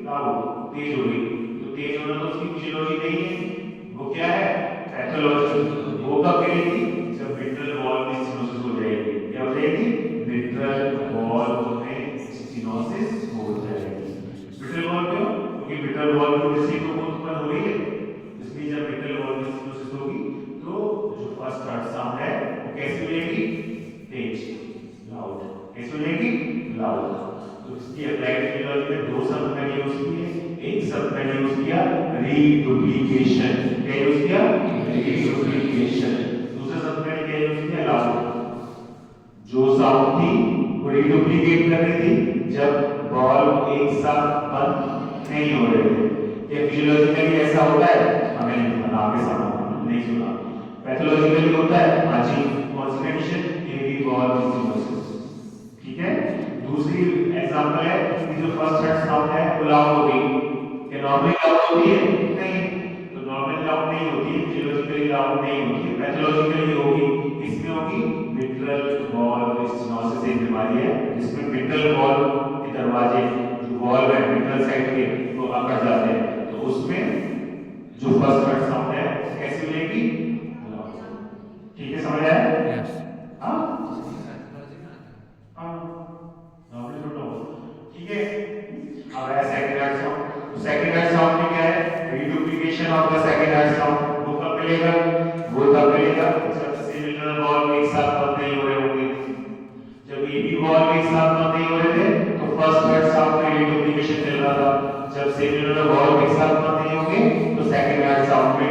लाउड, तेज हो गई। तो तेज होना तो उसकी फिजियोलॉजी नहीं है, वो क्या है? पैथोलॉजी। वो कब मिलेगी? जब विट्रल वॉल्व में स्टेनोसिस हो जाएगी। क्या हो जाएगी? विट्रल वॉल्व में स्टेनोसिस हो जाएगी। विट्रल वॉल्व क्यों? क्योंकि विट्रल वॉल्व की वजह से तो उत्पन्न हो रही है, इसलिए जब विट्रल वॉल्व में स्टेनोसिस होगी तो जो फर्स्ट थर्ड साउंड है वो कैसी हो जाएगी? तेज, लाउड। कैसी हो जाएगी? लाउड। तो इसकी अप्लाइड फिजियोलॉजी में दो शब्द मैंने यूज किए। एक शब्द मैंने यूज किया रीडुप्लीकेशन। क्या यूज किया? रीडुप्लीकेशन। दूसरा शब्द मैंने क्या यूज किया? लाउड। जो साउंड थी वो रीडुप्लीकेट कर रही थी जब बॉल एक साथ बंद नहीं हो रहे थे। ये फिजियोलॉजिकली ऐसा होता है? हमें नहीं पता, आपके सामने नहीं सुना। पैथोलॉजिकली होता है? हाँ जी। कौन सी कंडीशन? AB valve stenosis. ठीक है। दूसरी एग्जांपल है कि जो फर्स्ट थर्ड साउंड है वो लाउड हो गई। क्या नॉर्मली लाउड होती है? नहीं। तो नॉर्मली लाउड नहीं होती है, फिजियोलॉजिकली लाउड नहीं होती है, पैथोलॉजिकली होगी। इसमें होगी विट्रल वॉल्व स्टेनोसिस। एक बीमारी है जिसमें विट्रल वॉल्व के दरवाजे, जो वॉल्व है विट्रल साइड के, वो अकड़ जाते हैं। तो उसमें जो फर्स्ट थर्ड साउंड है कैसी मिलेगी? ठीक है, समझ आया? यस। हाँ, नॉर्मली छोटा हो। ठीक है। अब है second third sound. Second third sound में क्या है? Reduplication of the second third sound. वो कब मिलेगा? वो तब मिलेगा जब सिमिलर वॉल्व एक साथ बंद नहीं हो रहे होंगे। जब एबी वॉल्व एक साथ बंद नहीं हो रहे थे तो फर्स्ट थर्ड साउंड में रीडुप्लीकेशन मिल रहा था। जब सिमिलर वॉल्व एक साथ बंद नहीं होंगे तो सेकंड थर्ड साउंड में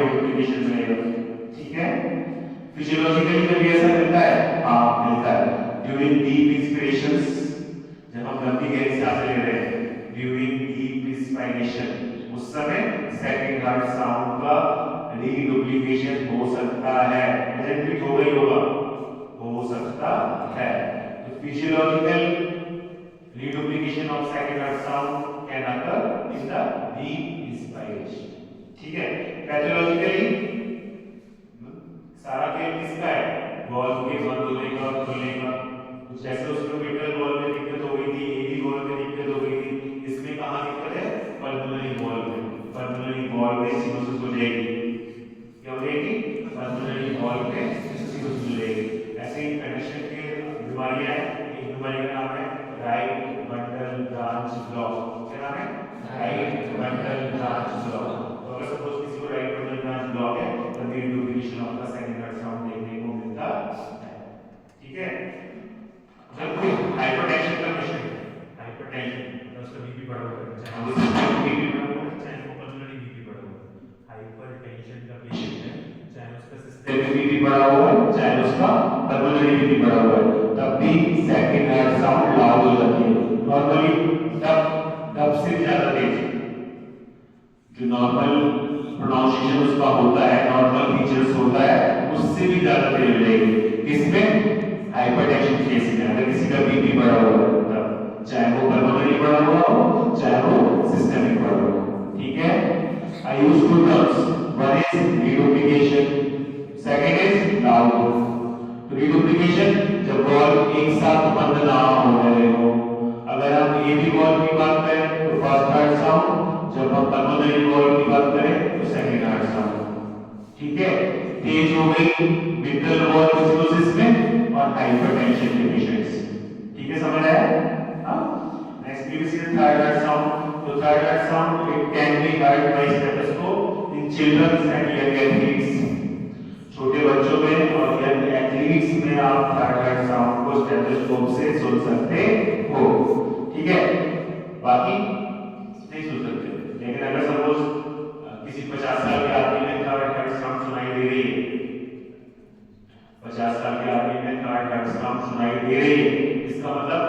फिजियोलॉजिकली कभी ऐसा मिलता है? हाँ मिलता है। ड्यूरिंग डीप इंस्पिरेशंस, जब हम लंबी गहरी सांसें ले रहे हैं, ड्यूरिंग डीप इंस्पिरेशन, उस समय सेकंड हार्ट साउंड का रीडुप्लीकेशन हो सकता है। रिपीट हो गई होगा, हो सकता है। तो physiological reduplication of second heart sound can occur in the deep inspiration. ठीक है। पैथोलॉजिकली सारा खेल किसका है? वॉल्व के बंद होने का और खुलने का। कुछ ऐसे उसमें मिडल वॉल में दिक्कत हो गई थी, एडी वॉल में दिक्कत हो गई थी, इसमें कहां दिक्कत है? पल्मोनरी वॉल में। पल्मोनरी वॉल में सिनोसिस हो जाएगी। क्या हो जाएगी? पल्मोनरी वॉल में सिनोसिस हो जाएगी। ऐसे ही कंडीशन के बीमारियां हैं। एक बीमारी का नाम है राइट बंडल ब्रांच ब्लॉक। क्या नाम है? Right bundle branch block. तो अगर सपोज किसी को राइट बंडल ब्रांच ब्लॉक है तो reduplication of the second heart sound देखने को मिलता है। ठीक है। जब कोई हाइपरटेंशन का पेशेंट, हाइपरटेंशन उसका बीपी बढ़ा हुआ है, चाहे वो बीपी बढ़ा हुआ है चाहे वो पल्मोनरी बीपी बढ़ा हुआ है, हाइपरटेंशन का पेशेंट है, चाहे उसका सिस्टमिक बीपी बढ़ा हुआ है चाहे उसका पल्मोनरी बीपी बढ़ा हुआ है, तब भी सेकंड हार्ट साउंड लाउड हो जाती है। नॉर्मली तब से ज्यादा तेज, जो नॉर्मल प्रोनाउंसिएशन उसका होता है, नॉर्मल फीचर्स होता है, उससे भी ज्यादा तेज हो जाएगी। किसमें? हाइपरटेंशन केस में। अगर किसी का बीपी बढ़ा हुआ है तब, चाहे वो पल्मोनरी बढ़ा हुआ हो चाहे वो सिस्टमिक बढ़ा हुआ हो। ठीक है। I use two terms, one is reduplication, second is loud. तो रीडुप्लीकेशन जब वॉल्व एक साथ बंद ना हो रहे हो। अगर हम एडी वॉल्व की बात करें तो फर्स्ट हार्ट साउंड, जब हम पल्मोनरी वॉल्व की बात करें तो सेकंड हार्ट साउंड। ठीक है। तेज हो गई मिडल वॉल्व सिनोसिस में और हाइपरटेंशन के पेशेंट्स। ठीक है, समझ आया? हां। Next previous year third heart sound. तो third heart sound it can be heard by stethoscope in children and young athletes. छोटे बच्चों में और यंग एथलीट्स में आप थर्ड हार्ट साउंड को स्टेथोस्कोप से सुन सकते हो। ठीक है। बाकी नहीं सुन सकते। लेकिन अगर सपोज किसी 50 साल के आदमी में थर्ड हार्ट साउंड सुनाई दे रही है, 50 साल के आदमी में थर्ड हार्ट साउंड सुनाई दे रही है, इसका मतलब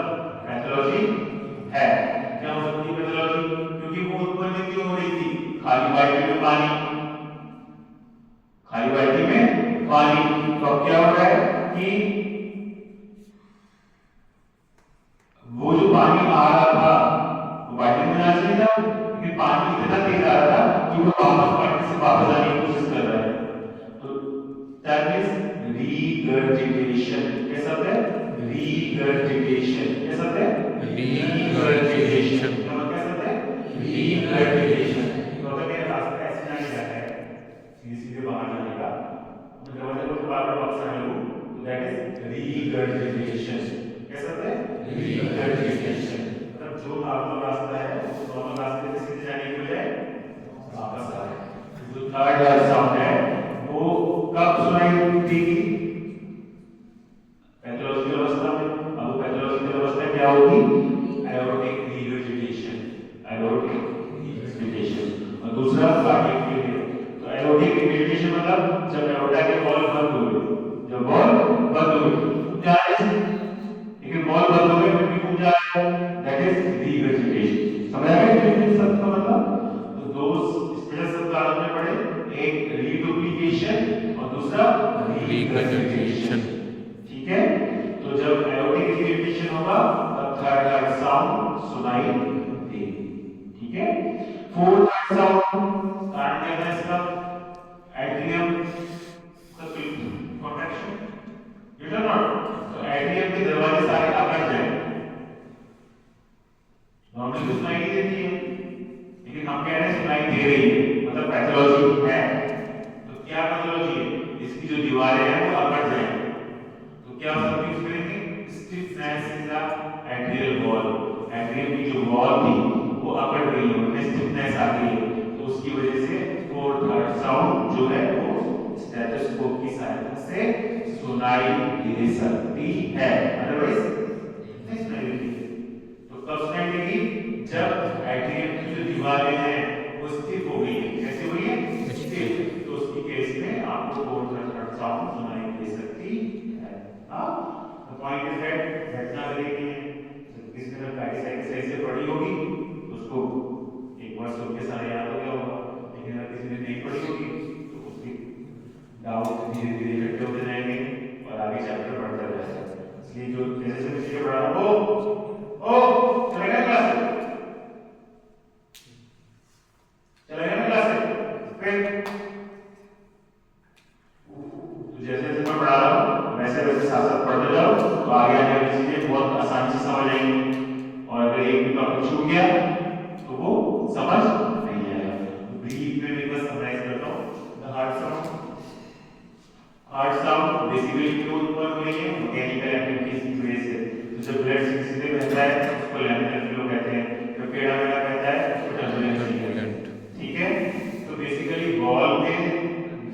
पैथोलॉजी है। क्या हो सकती है पैथोलॉजी? क्योंकि वो उत्पन्न क्यों हो रही थी? खाली बाल्टी में पानी, खाली बाल्टी में पानी। तो अब क्या हो रहा है कि वो जो पानी आ रहा था वो बाल्टी में आना चाहिए था, लेकिन पानी इतना तेज आ रहा था कि वो वापस बाल्टी से वापस आने की कोशिश कर रहा है। तो दैट इज रीगर्जिटेशन। कैसा होता है? रीगर्जिटेशन। कैसा होता है? रीगर्जिटेशन। क्या होता है? रीगर्जिटेशन। तो अगर मेरा रास्ता ऐसे जाने का है, सीधे सीधे बाहर जाने का, मैं दरवाजे को बार बार वापस आने लगूं, तो दैट इज रीगर्जिटेशन। कैसा होता है? रीगर्जिटेशन। मतलब जो नॉर्मल रास्ता है उस नॉर्मल रास्ते से सीधे जाने की बजाय वापस आ रहा है। जो थर्ड हार्ट साउंड है वो कब सुनाई देगी? पैथोलॉजिकल अवस्था में। अब पैथोलॉजिकल अवस्था क्या होगी? Aortic regurgitation. Aortic regurgitation. और दूसरा कार्डियक फेलियर। तो एओर्टिक रीगर्जिटेशन मतलब जब एओर्टा के वॉल्व बंद हो गए, जब वॉल्व बंद हो गए क्या है? लेकिन वॉल्व बंद हो गए फिर भी घूम जा रहा है, दैट इज रीगर्जिटेशन। समझ आ गया इन सब का मतलब? तो दो स्पेशल शब्द कानून में पढ़े, एक रीडुप्लीकेशन और दूसरा रीगर्जिटेशन। ठीक है। तो जब एओर्टिक रीगर्जिटेशन होगा तब थर्ड हार्ट साउंड सुनाई देगी। ठीक है। फोर्थ हार्ट साउंड कारण क्या है इसका? एट्रियम का कॉन्ट्रैक्शन। You know not? तो एट्रियम के दरवाजे सारे अकड़ जाएंगे। नॉर्मली तो सुनाई नहीं देती है, लेकिन हम कह रहे हैं सुनाई दे रही है, मतलब पैथोलॉजी है। तो क्या पैथोलॉजी है? इसकी जो दीवारें हैं वो अकड़ जाएंगी। तो क्या सब यूज करेंगे? Stiffness in the atrial wall. Atrium की जो वॉल थी वो अकड़ गई है, उनमें स्टिफनेस आ गई है, तो उसकी वजह से फोर्थ हार्ट साउंड जो है वो स्टेथोस्कोप की सहायता से सुनाई दे सकती है, अदरवाइज नहीं सुनाई देती। तो कब सुनाई देगी? जब एट्रियम की जो दीवारें हैं वो स्टिफ हो गई है। कैसे हुई है? स्टिफ। तो उसकी केस में आपको फोर्थ हार्ट साउंड सुनाई दे सकती है। हाँ, द पॉइंट इज दैट घटना घटी है, किसी तरह पेरिसाइकिल सही से पढ़ी होगी तो उसको एक बार सुन के सारा याद हो गया होगा, लेकिन अगर किसी ने नहीं पढ़ी होगी तो उसकी डाउट धीरे धीरे इकट्ठे होते जाएंगे और आगे चैप्टर बढ़ता जाएगा। इसलिए जो जैसे जैसे चीजें पढ़ा रहा हूँ ओ चलेगा क्लास से, चलेगा ना क्लास से, फिर तो जैसे जैसे मैं पढ़ा रहा हूँ वैसे वैसे साथ साथ पढ़ते जाओ तो आगे आने वाली चीजें बहुत आसानी से समझ आएंगी। और अगर एक भी टॉपिक छूट गया तो वो समझ नहीं आएगा। ब्रीफ में मैं बस समराइज करता हूँ। द हार्ट साउंड बेसिकली क्यों उत्पन्न हो रही है, मैकेनिकल एक्टिविटीज की वजह से। तो जब ब्लड सीधे बहता है उसको लैमिनर फ्लो कहते हैं, जब टेढ़ा मेढ़ा बहता है उसको टर्बुलेंट कहते हैं। ठीक है, तो बेसिकली वॉल्व में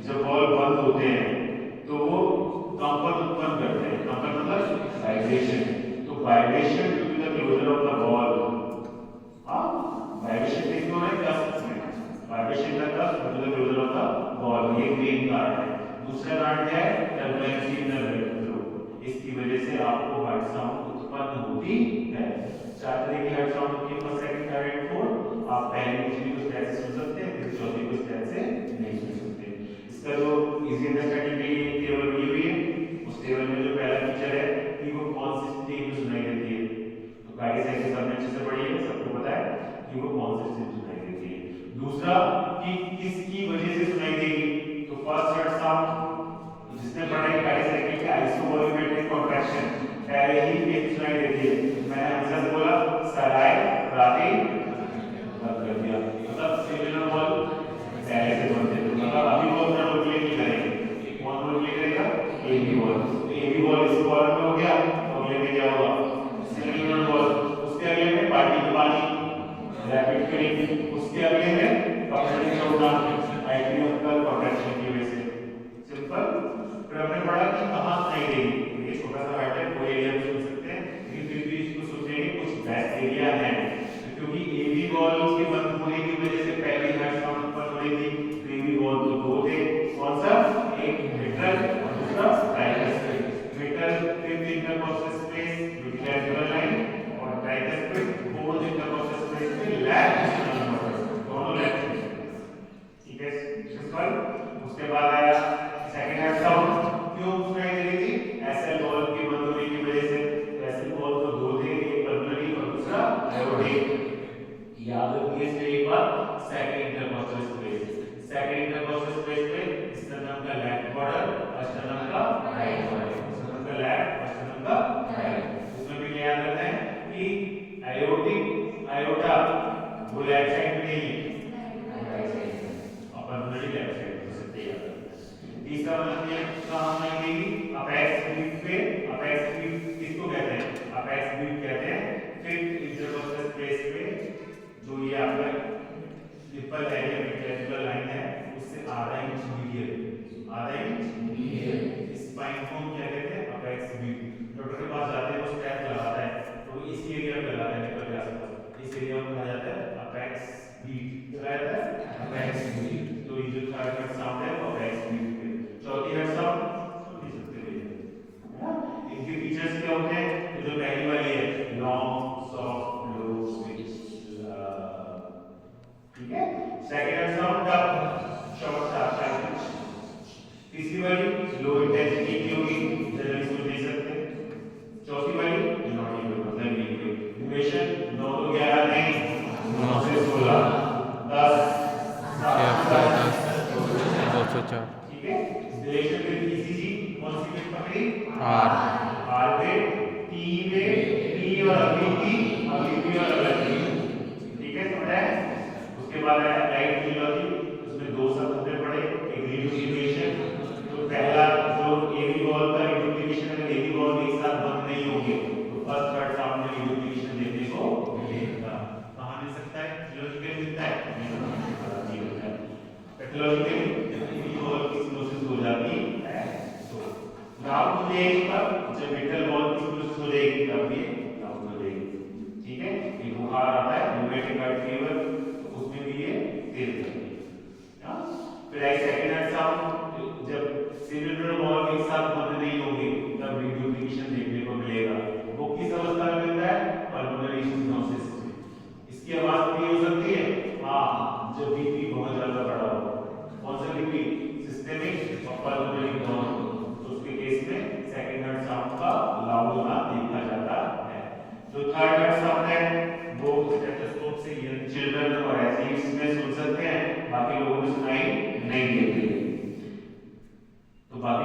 जब वॉल्व बंद होते हैं तो वो कंपन उत्पन्न करते हैं। कंपन मतलब वाइब्रेशन। तो vibration due to the closure of the valve, हां वाइब्रेशन देखते हो ना क्लास में, वाइब्रेशन का due to the closure of the valve, ये मेन कारण है। दूसरा कारण क्या है, turbulency in the blood flow. इसकी वजह से आपको हार्ट साउंड उत्पन्न होती है। चार तरह की हार्ट साउंड होती है, first second third and fourth. आप पहली तीसरी को स्टेज से सुन सकते हैं, फिर चौथी को स्टेज से नहीं सुन सकते। इसका जो इजी अंडरस्टैंडिंग के लिए टेबल बनी हुई है, उस टेबल में जो पहला फीचर है कि वो कौन सी स्थिति में सुनाई देती है। तो गाड़ी साइकिल सबने अच्छे से पढ़ी है, सबको पता है कि वो कौन सी स्थिति में सुनाई देती है। दूसरा कि किसकी वजह से सुनाई देगी, तो फर्स्ट हार्ट साउंड जिसने पढ़ा है गाड़ी साइकिल के आइसोवॉल्यूमेट्रिक कॉन्ट्रैक्शन पहले ही एक सुनाई देती है। मैंने हमेशा से बोला सराय राती बंद कर दिया, मतलब सिग्नल वॉल पहले से बंद है, मतलब अभी वो अपना रोल प्ले नहीं करेंगे। कौन रोल प्ले करेगा, एबी वॉल। तो एबी वॉल इस कॉलम में हो गया, तो अगले में क्या होगा, सिग्नल वॉल। उसके अगले में पार्टी पानी रैपिड फिलिंग, उसके अगले में कंप्लीट शटडाउन आइट्रियोल कॉन्ट्रैक्शन की वजह से। सिंपल। फिर हमने पढ़ा कि कहां सुनाई देगी, ये छोटा सा हार्ट है, कोई एरिया में सुन सकते हैं, लेकिन फिर भी इसको सोचेंगे कुछ बेस्ट एरिया है, क्योंकि एबी वॉल के बंद होने की वजह से पहली हार्ट साउंड उत्पन्न हो रही थी। तो एबी वॉल तो दो थे, कौन सा, एक मिट्रल और दूसरा tricuspid. Mitral with intercostal space with lateral line और ट्राइकस्पिड बोथ इंटरकॉस्टल स्पेस में लैग दोनों लैग। ठीक है, सिंपल। उसके बाद आया सेकंड हार्ट साउंड, क्यों सुनाई दे रही थी, एसएल वॉल की बंद होने की वजह से। तो एसएल वॉल तो दो थे, एक पल्मोनरी और दूसरा एओर्टिक। याद रखिए इसमें एक बार second intercostal space, second intercostal space में स्टर्नम का लेफ्ट बॉर्डर और स्टर्नम का राइट बॉर्डर, स्टर्नम का लेफ्ट और स्टर्नम का राइट। उसमें भी याद रखना है कि एओर्टिक आयोटा वो लेफ्ट साइड में नहीं है, राइट साइड में, और पल्मोनरी लेफ्ट साइड में सकते हैं। तीसरा मतलब ये कहां आएगी, अपेक्स बीट पे। अपेक्स बीट किसको कहते हैं, अपेक्स बीट कहते हैं फिफ्थ इंटरकॉस्टल स्पेस पे, जो ये आपका निप्पल है या मिडलैटरल लाइन है उससे आधा इंच मीडियल, आधा इंच मीडियल स्पाइन को क्या कहते हैं, अपेक्स बीट। डॉक्टर के पास जाते हैं वो स्टेप लगाता है, तो इस एरिया पे लगाता है निप्पल के आसपास, इस एरिया में कहा जाता है अपेक्स बीट। क्या कहता है, अपेक्स बीट। तो ये जो थर्ड हार्ट साउंड है वो अपेक्स बीट पे। चौथी हार्ट साउंड सुन सकते हैं, इनके फीचर्स क्या होते हैं, तो जो पहली वाली है लॉन्ग सॉफ्ट लो स्विच, ठीक है। Second heart sound dub short sharp pitch. तीसरी वाली लो इंटेंसिटी की होगी, जनरली सुन नहीं सकते। चौथी वाली इनऑडिबल मतलब नहीं, ड्यूरेशन 9 to 11 नहीं, 9 से 16, 10 204। ठीक है। रिलेशन विद ईसीजी कौन सी बिट पकड़ी, आर पे, टी पे, टी और अगली पी और अगली, ठीक है, समझ आया। उसके बाद आया लाइट फिजियोलॉजी, उसमें दो शब्द हमने पढ़े, एक रिड्यूसिएशन। तो पहला जो एबी वॉल का रिड्यूसिएशन, अगर एबी वॉल एक साथ बंद नहीं होंगे तो फर्स्ट थर्ड साउंड में रिड्यूसिएशन देखने को मिलेगा। कहां मिल सकता है, फिजियोलॉजिकली मिलता है, नहीं होता है। पैथोलॉजिकली एबी वॉल की सिनोसिस हो जाती है, तो डाउन हो जाएगी तब, जब मिडल वॉल की सिनोसिस हो जाएगी तब ये डाउन हो जाएगी। ठीक है, ये बुखार आता है रूमेटिक हार्ट फीवर, तो उसमें भी ये तेज होती है। फिर आई सेकंड हार्ट साउंड, जब सिलिंडर वॉल एक साथ बंद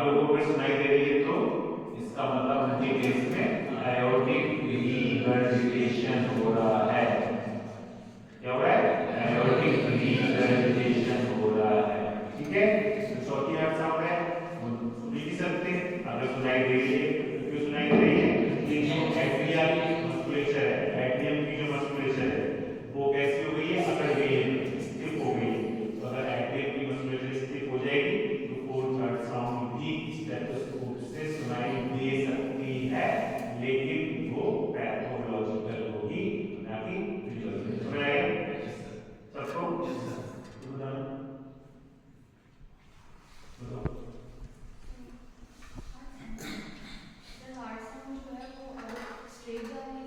लोगों को सुनाई दे रही है तो इसका मतलब उनके केस में एयोर्टिक रिगर्जिटेशन हो रहा है। क्या हो रहा है? एयोर्टिक रिगर्जिटेशन हो रहा है। ठीक है, तो चौथी हार्ट साउंड है सुन नहीं सकते, अगर सुनाई दे रही है क्यों सुनाई दे रही है? कि जो एट्रियल मस्कुलेचर है, एट्रियम की जो मस्कुलेचर है वो कैसी हो गई है? अकड़ गई है, स्टिफ हो गई है। तो अगर एट्रियम की मस्कुलेचर स्टिफ हो जाएगी तो फोर्थ हार्ट साउंड भी स्टेथोस्कोप से सुनाई दे सकती है, लेकिन वो पैथोलॉजिकल होगी ना कि फिजियोलॉजिकल। समझ आया सबको? बताओ हार्ट साउंड जो है वो अगर स्ट्रेट जा रही है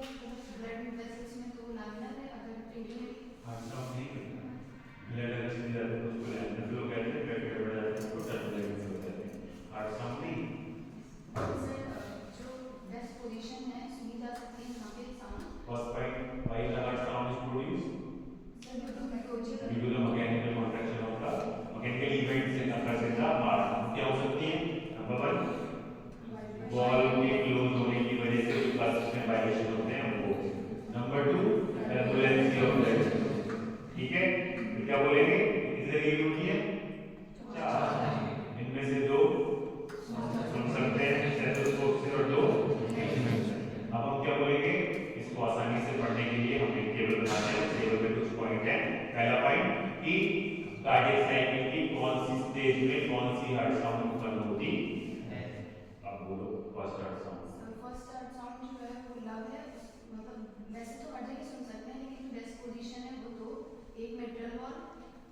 ब्लड वेसल्स में तो लैमिनर है, अगर टेढ़ी हार्ट साउंड नहीं करना, ब्लड अगर सीधे जाता है तो उसको लैमिनर फ्लो कहते हैं, ब्लड बढ़ जाता है तो टर्बुलेंस हो जाती है। हार्ट साउंड नहीं, से जो बेस्ट पोजीशन है सुनी जा सकती है यहाँ पे sound first point why the heart sound is produced sir due to मैकोजियल due to the mechanical contraction of the mechanical events in occurs in the heart। क्या हो सकती है? नंबर 1 बॉल के क्लोज होने की वजह से जो प्लस में वाइब्रेशन होते हैं वो। Number 2 turbulency of blood. ठीक है, तो क्या बोलेंगे? कितने रीड होती है? 4, इनमें से 2 सुन सकते हैं स्टेथोस्कोप से और 2 अब हम क्या बोलेंगे? इसको आसानी से पढ़ने के लिए हम एक टेबल बनाते हैं। टेबल में कुछ पॉइंट है। पहला पॉइंट कि कार्डियक साइकिल की कौन सी स्टेज में कौन सी हार्ट साउंड उत्पन्न होती है। अब बोलो first heart sound. First heart sound जो है वो लव है, मतलब वैसे तो हर जगह सुन सकते हैं लेकिन जो बेस्ट पोजीशन है वो दो, एक मेट्रल वॉल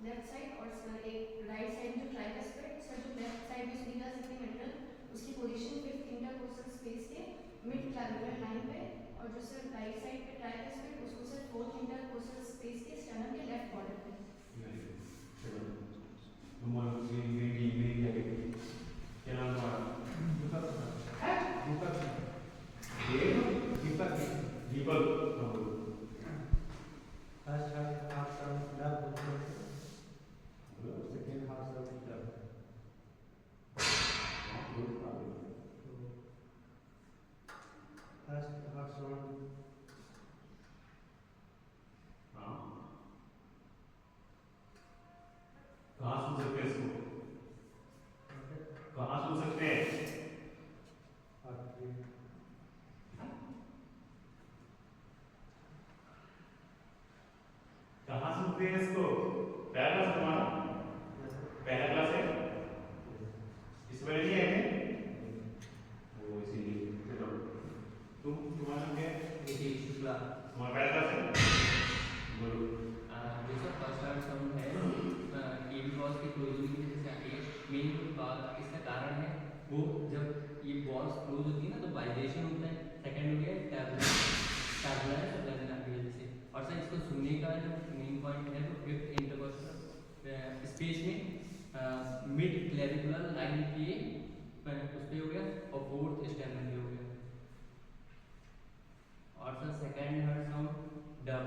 लेफ्ट साइड और एक राइट साइड जो ट्राइकस्पिड सर जो लेफ्ट साइड में सुनी जा सकती है मेट्रल, उसकी पोजीशन फिफ्थ इंटरकोस्टल स्पेस के मिड क्लैविकुलर लाइन पे, और जो सर राइट साइड पे ट्राइकस्पिड उसको सर फोर्थ इंटरकोस्टल स्पेस के स्टर्नम के लेफ्ट बॉर्डर पे। क्या नाम तुम्हारा? Deepak. First heart sound lub second heart sound lub first heart sound हाँ, कहाँ सुन सकते हैं इसको? कहाँ सुन सकते हैं? कहाँ सुनते हैं इसको? पहला क्लास तुम्हारा? पहला क्लास है? इस बार नहीं है वो इसीलिए। चलो तुम्हारा नाम क्या है? तुम्हारा पहला क्लास है? बोलो। जैसा फर्स्ट हार्ट साउंड है ईडी बॉल्स की क्लोज होने की वजह से आती है। मेन बात इसका कारण है वो जब ये बॉल्स क्लोज होती है ना तो वाइब्रेशन होता है। सेकंड हो गया टर्बुलेंस और प्लेजर की वजह से। और सर इसको सुनने का जो मेन पॉइंट है वो फिफ्थ इंटरकोस्टल स्पेस में मिड क्लेविकुलर लाइन के उस पे हो गया और फोर्थ स्टर्नम पे हो गया। और sir second heart sound dub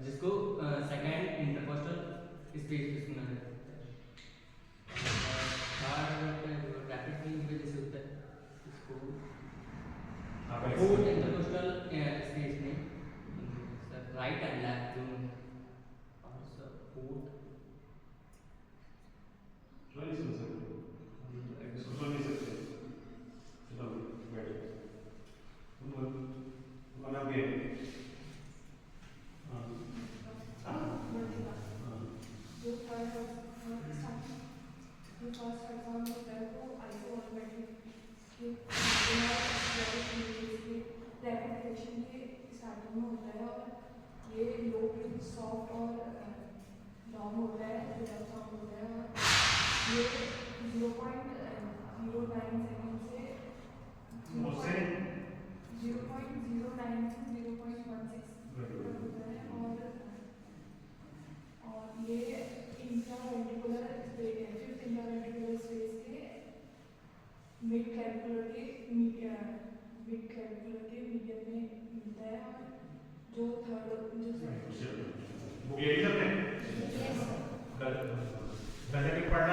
जिसको सेकंड इंटरकोस्टल स्पेस पे सुना जाता है। थर्ड रैपिड की वजह से होता है इसको फोर्थ इंटरकोस्टल स्पेस में सर राइट एंड लेफ्ट दोनों। और सर फोर्थ नहीं सुन सकते, इसको सुन नहीं सकते। चलो बैठो। तुम्हारा नाम क्या है? जो फर्स्ट हार्ट साउंड होता है वो आइसोऑटोमेटिक के रेपिटेशन के स्टार्टिंग में होता है, और ये लो पिच सॉफ्ट और लॉन्ग होता है जो लव साउंड होता है, और ये 0.09 सेकंड से 0.09 से 0.16 होता है, और ये इंट्रावेंट्रिकुलर फिफ्थ इंट्रावेंट्रिकुलर स्पेस के मिड क्लैविकुलर के मीडियम में मिलता है, और जो थर्ड जो बुक ले सकते हैं? यस पढ़ना